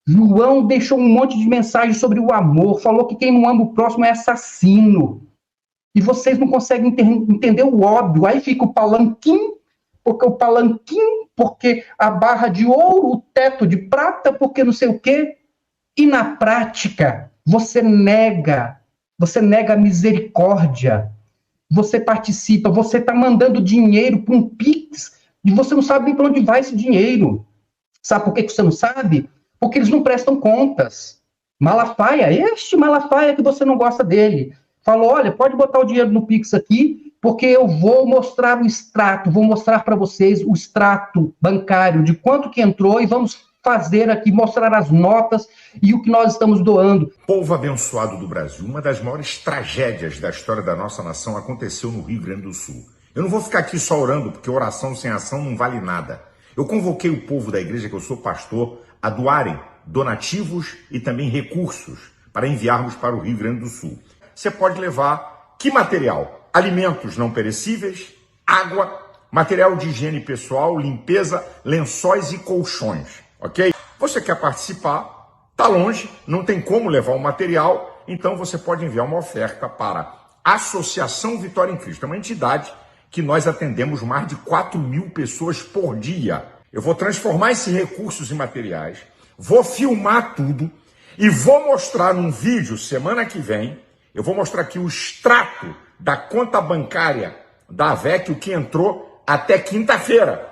João deixou um monte de mensagens sobre o amor. Falou que quem não ama o próximo é assassino. E vocês não conseguem entender o óbvio. Aí fica o palanquim, porque a barra de ouro, o teto de prata, porque não sei o quê. E na prática, você nega a misericórdia, você participa, você está mandando dinheiro para um Pix, e você não sabe nem para onde vai esse dinheiro. Sabe por que você não sabe? Porque eles não prestam contas. Malafaia, este Malafaia que você não gosta dele, falou, olha, pode botar o dinheiro no Pix aqui, porque eu vou mostrar o extrato, vou mostrar para vocês o extrato bancário de quanto que entrou, e vamos fazer aqui, mostrar as notas e o que nós estamos doando. Povo abençoado do Brasil, uma das maiores tragédias da história da nossa nação aconteceu no Rio Grande do Sul. Eu não vou ficar aqui só orando, porque oração sem ação não vale nada. Eu convoquei o povo da igreja, que eu sou pastor, a doarem donativos e também recursos para enviarmos para o Rio Grande do Sul. Você pode levar que material? Alimentos não perecíveis, água, material de higiene pessoal, limpeza, lençóis e colchões. Ok? Você quer participar, está longe, não tem como levar o material, então você pode enviar uma oferta para a Associação Vitória em Cristo, é uma entidade que nós atendemos mais de 4.000 pessoas por dia. Eu vou transformar esses recursos em materiais, vou filmar tudo e vou mostrar num vídeo semana que vem, eu vou mostrar aqui o extrato da conta bancária da AVEC, o que entrou até quinta-feira.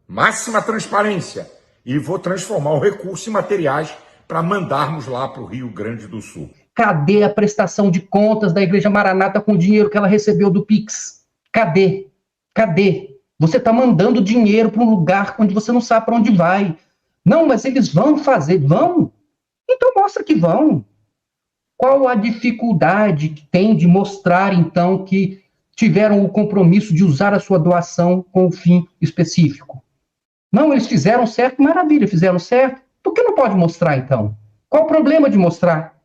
Máxima transparência. E vou transformar o recurso em materiais para mandarmos lá para o Rio Grande do Sul. Cadê a prestação de contas da Igreja Maranata com o dinheiro que ela recebeu do Pix? Cadê? Cadê? Você está mandando dinheiro para um lugar onde você não sabe para onde vai. Não, mas eles vão fazer. Vão? Então mostra que vão. Qual a dificuldade que tem de mostrar, então, que tiveram o compromisso de usar a sua doação com um fim específico? Não, eles fizeram certo, maravilha, fizeram certo. Por que não pode mostrar, então? Qual o problema de mostrar?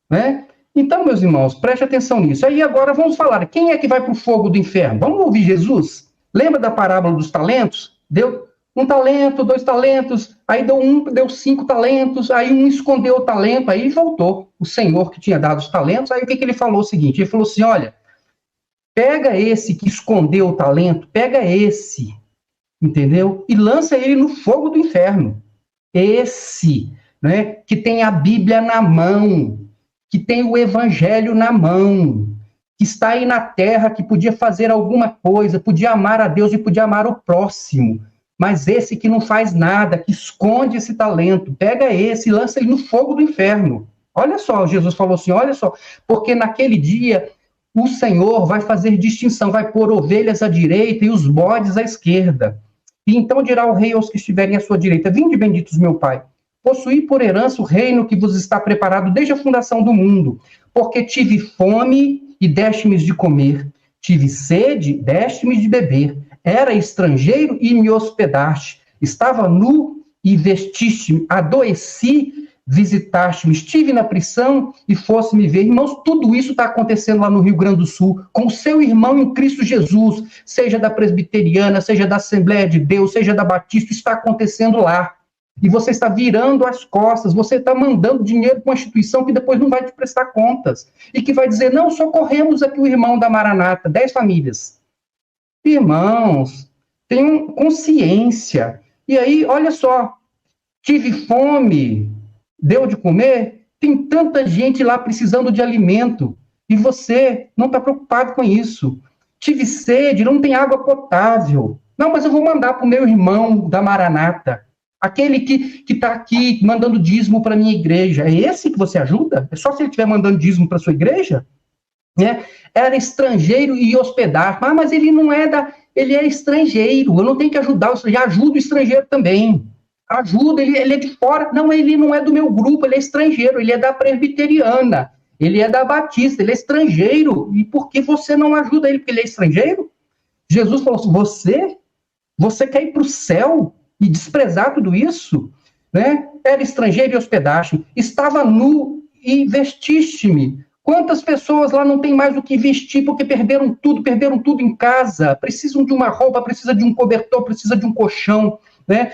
Né? Então, meus irmãos, preste atenção nisso. Aí agora vamos falar, quem é que vai para o fogo do inferno? Vamos ouvir Jesus? Lembra da parábola dos talentos? Deu 1 talento, 2 talentos, aí deu 5 talentos, aí um escondeu o talento, aí voltou o Senhor que tinha dado os talentos, aí o que ele falou? O seguinte, ele falou assim, olha, pega esse que escondeu o talento, pega esse, entendeu? E lança ele no fogo do inferno. Esse, né, que tem a Bíblia na mão, que tem o Evangelho na mão, que está aí na terra, que podia fazer alguma coisa, podia amar a Deus e podia amar o próximo. Mas esse que não faz nada, que esconde esse talento, pega esse e lança ele no fogo do inferno. Olha só, Jesus falou assim, olha só, porque naquele dia o Senhor vai fazer distinção, vai pôr ovelhas à direita e os bodes à esquerda. E então dirá o rei aos que estiverem à sua direita, vinde benditos meu Pai, possuí por herança o reino que vos está preparado desde a fundação do mundo, porque tive fome e deste-me de comer. Tive sede, deste-me de beber. Era estrangeiro e me hospedaste. Estava nu e vestiste-me. Adoeci, visitaste-me. Estive na prisão e fosse me ver. Irmãos, tudo isso está acontecendo lá no Rio Grande do Sul, com o seu irmão em Cristo Jesus, seja da presbiteriana, seja da Assembleia de Deus, seja da Batista, está acontecendo lá. E você está virando as costas, você está mandando dinheiro para uma instituição que depois não vai te prestar contas. E que vai dizer, não, socorremos aqui o irmão da Maranata, 10 famílias. Irmãos, tenham consciência. E aí, olha só, tive fome, deu de comer, tem tanta gente lá precisando de alimento. E você não está preocupado com isso. Tive sede, não tem água potável. Não, mas eu vou mandar para o meu irmão da Maranata. Aquele que está aqui mandando dízimo para a minha igreja, é esse que você ajuda? É só se ele estiver mandando dízimo para a sua igreja? Era estrangeiro e hospedagem. Mas ele não é ele é estrangeiro, eu não tenho que ajudar o estrangeiro, ajuda o estrangeiro também. Ajuda, ele é de fora. Não, ele não é do meu grupo, ele é estrangeiro, ele é da presbiteriana, ele é da Batista, ele é estrangeiro. E por que você não ajuda ele porque ele é estrangeiro? Jesus falou assim, você quer ir para o céu e desprezar tudo isso, né? Era estrangeiro e hospedagem, estava nu e vestiste-me. Quantas pessoas lá não têm mais o que vestir porque perderam tudo em casa, precisam de uma roupa, precisa de um cobertor, precisa de um colchão, né?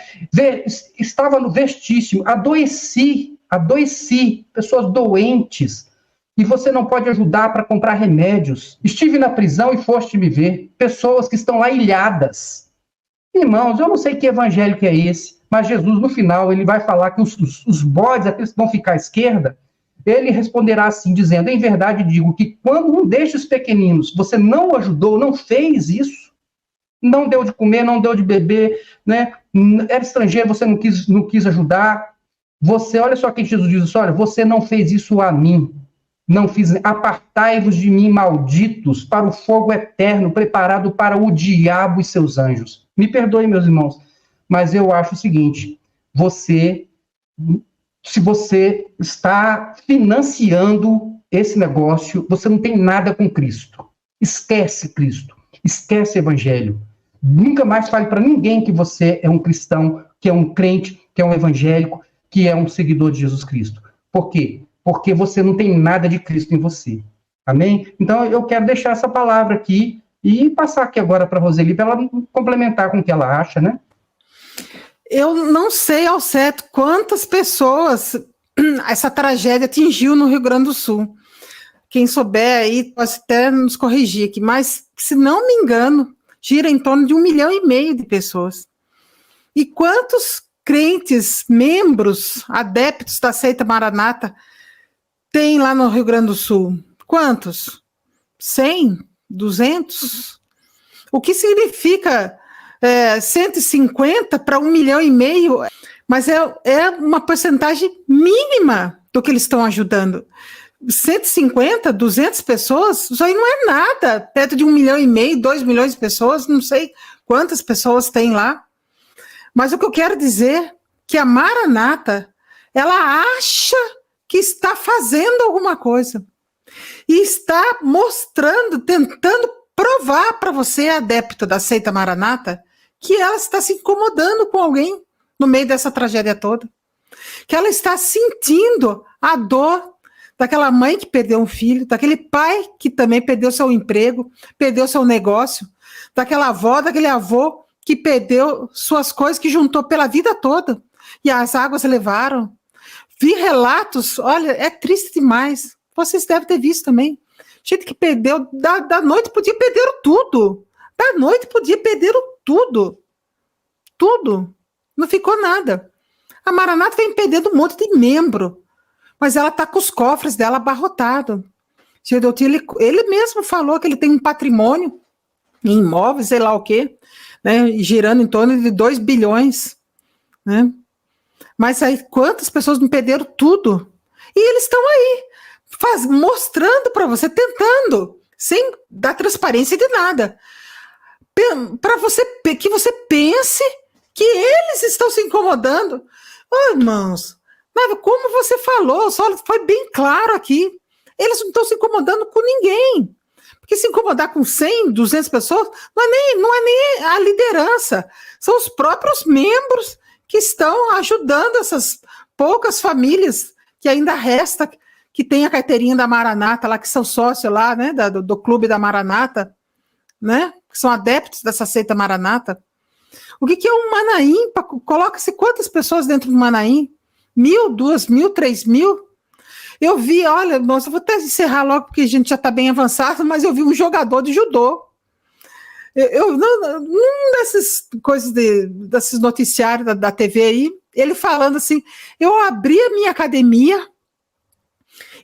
Estava no vestíssimo, adoeci, pessoas doentes, e você não pode ajudar para comprar remédios. Estive na prisão e foste me ver, pessoas que estão lá ilhadas. Irmãos, eu não sei que evangelho que é esse, mas Jesus, no final, ele vai falar que os bodes, aqueles que vão ficar à esquerda, ele responderá assim, dizendo, em verdade digo que quando um destes pequeninos você não ajudou, não fez isso, não deu de comer, não deu de beber, né? Era estrangeiro, você não quis ajudar, olha só que Jesus diz, olha, você não fez isso a mim, não fiz, apartai-vos de mim, malditos, para o fogo eterno, preparado para o diabo e seus anjos. Me perdoem, meus irmãos, mas eu acho o seguinte, se você está financiando esse negócio, você não tem nada com Cristo. Esquece Cristo, esquece o Evangelho. Nunca mais fale para ninguém que você é um cristão, que é um crente, que é um evangélico, que é um seguidor de Jesus Cristo. Por quê? Porque você não tem nada de Cristo em você. Amém? Então, eu quero deixar essa palavra aqui e passar aqui agora para a Roseli, para ela complementar com o que ela acha, né? Eu não sei ao certo quantas pessoas essa tragédia atingiu no Rio Grande do Sul. Quem souber aí pode até nos corrigir aqui, mas, se não me engano, gira em torno de 1,5 milhão de pessoas. E quantos crentes, membros, adeptos da seita Maranata tem lá no Rio Grande do Sul? Quantos? 100? 200? O que significa 150 para 1,5 milhão? Mas é uma porcentagem mínima do que eles estão ajudando. 150, 200 pessoas, isso aí não é nada, perto de 1,5 milhão, 2 milhões de pessoas, não sei quantas pessoas tem lá. Mas o que eu quero dizer é que a Maranata, ela acha que está fazendo alguma coisa. E está mostrando, tentando provar para você, adepto da seita Maranata, que ela está se incomodando com alguém no meio dessa tragédia toda. Que ela está sentindo a dor daquela mãe que perdeu um filho, daquele pai que também perdeu seu emprego, perdeu seu negócio, daquela avó, daquele avô que perdeu suas coisas, que juntou pela vida toda, e as águas levaram. Vi relatos, olha, é triste demais. Vocês devem ter visto também. Gente que perdeu, da noite podia perder tudo. Da noite podia perder tudo. Tudo. Não ficou nada. A Maranata vem perdendo um monte de membro, mas ela está com os cofres dela abarrotados. Ele mesmo falou que ele tem um patrimônio em imóveis, sei lá o quê, né, girando em torno de 2 bilhões. Né? Mas aí, quantas pessoas não perderam tudo? E eles estão aí, mostrando para você, tentando, sem dar transparência de nada, para que você pense que eles estão se incomodando. Oh, irmãos, como você falou, só foi bem claro aqui, eles não estão se incomodando com ninguém. Porque se incomodar com 100, 200 pessoas, não é nem a liderança, são os próprios membros que estão ajudando essas poucas famílias que ainda resta, que tem a carteirinha da Maranata, lá que são sócios lá, né, do clube da Maranata, né, que são adeptos dessa seita Maranata. O que é um Manaim? Coloca-se quantas pessoas dentro do Manaim? 1.000, 2.000, 3.000? Eu vi, olha, nossa, eu vou até encerrar logo, porque a gente já está bem avançado, mas eu vi um jogador de judô. Num dessas coisas, desses noticiários da TV aí, ele falando assim, eu abri a minha academia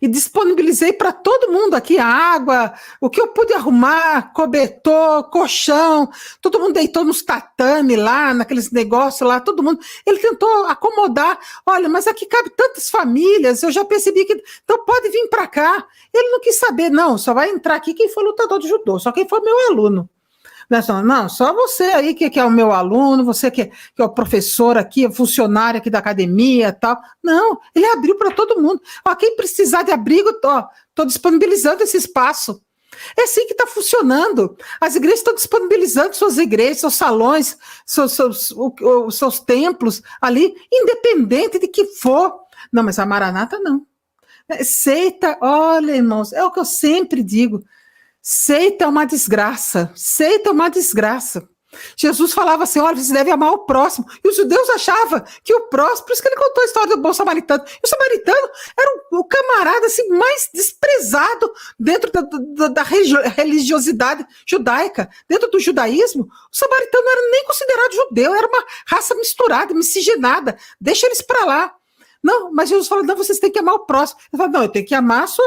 e disponibilizei para todo mundo aqui a água, o que eu pude arrumar, cobertor, colchão, todo mundo deitou nos tatame lá, naqueles negócios lá, todo mundo, ele tentou acomodar, olha, mas aqui cabe tantas famílias, eu já percebi que, então pode vir para cá. Ele não quis saber, não, só vai entrar aqui quem for lutador de judô, só quem for meu aluno. Não, só você aí que é o meu aluno, você que é o professor aqui, é funcionário aqui da academia e tal. Não, ele abriu para todo mundo. Ó, quem precisar de abrigo, estou disponibilizando esse espaço. É assim que está funcionando. As igrejas estão disponibilizando suas igrejas, seus salões, seus templos ali, independente de que for. Não, mas a Maranata não. Seita, olha, irmãos, é o que eu sempre digo. Seita é uma desgraça. Seita é uma desgraça. Jesus falava assim, olha, você deve amar o próximo. E os judeus achavam que o próximo, por isso que ele contou a história do bom samaritano. E o samaritano era o camarada assim, mais desprezado dentro da religiosidade judaica. Dentro do judaísmo, o samaritano não era nem considerado judeu, era uma raça misturada, miscigenada. Deixa eles para lá. Não, mas Jesus falou, não, vocês têm que amar o próximo. Ele falou, não, eu tenho que amar só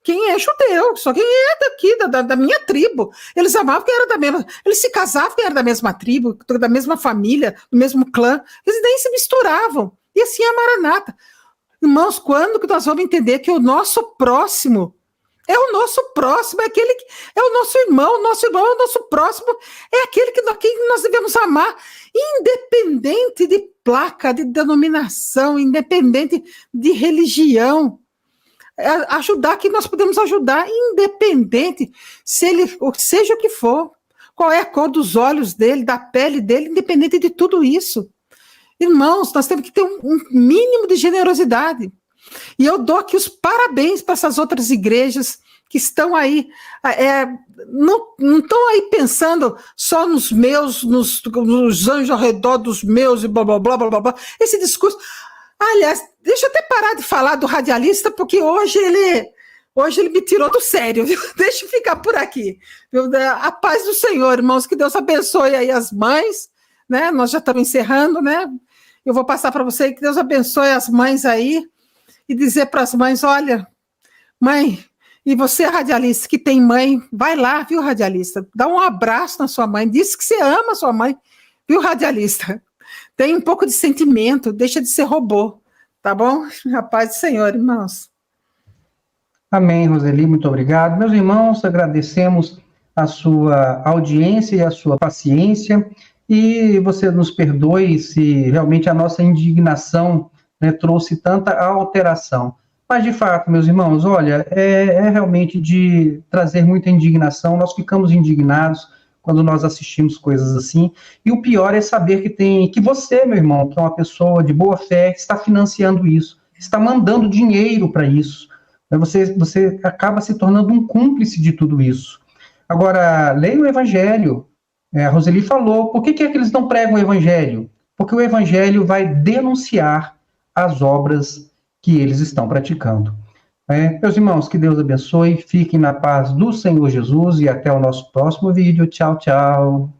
quem é judeu, só quem é daqui, da minha tribo. Eles amavam quem era da mesma, eles se casavam quem era da mesma tribo, da mesma família, do mesmo clã, eles nem se misturavam. E assim é a Maranata. Irmãos, quando que nós vamos entender que o nosso próximo é o nosso próximo, é aquele que é o nosso irmão é o nosso próximo, é aquele que nós devemos amar, independente de placa, de denominação, independente de religião. Ajudar quem nós podemos ajudar, independente, seja o que for, qual é a cor dos olhos dele, da pele dele, independente de tudo isso. Irmãos, nós temos que ter um mínimo de generosidade. E eu dou aqui os parabéns para essas outras igrejas que estão aí, não estão aí pensando só nos meus, nos anjos ao redor dos meus e blá, blá, blá, blá, blá. Esse discurso... Aliás, deixa eu até parar de falar do radialista, porque hoje ele me tirou do sério, viu? Deixa eu ficar por aqui. Viu? A paz do Senhor, irmãos, que Deus abençoe aí as mães, né? Nós já estamos encerrando, né? Eu vou passar para você que Deus abençoe as mães aí e dizer para as mães, olha, mãe, e você, radialista, que tem mãe, vai lá, viu, radialista? Dá um abraço na sua mãe, diz que você ama a sua mãe, viu, radialista? Tem um pouco de sentimento, deixa de ser robô, tá bom? A paz do Senhor, irmãos. Amém, Roseli, muito obrigado. Meus irmãos, agradecemos a sua audiência e a sua paciência, e você nos perdoe se realmente a nossa indignação, né, trouxe tanta alteração. Mas, de fato, meus irmãos, olha, é realmente de trazer muita indignação, nós ficamos indignados quando nós assistimos coisas assim, e o pior é saber que você, meu irmão, que é uma pessoa de boa fé, está financiando isso, está mandando dinheiro para isso, você acaba se tornando um cúmplice de tudo isso. Agora, leia o Evangelho, a Roseli falou, por que eles não pregam o Evangelho? Porque o Evangelho vai denunciar as obras que eles estão praticando. Meus irmãos, que Deus abençoe, fiquem na paz do Senhor Jesus e até o nosso próximo vídeo. Tchau, tchau.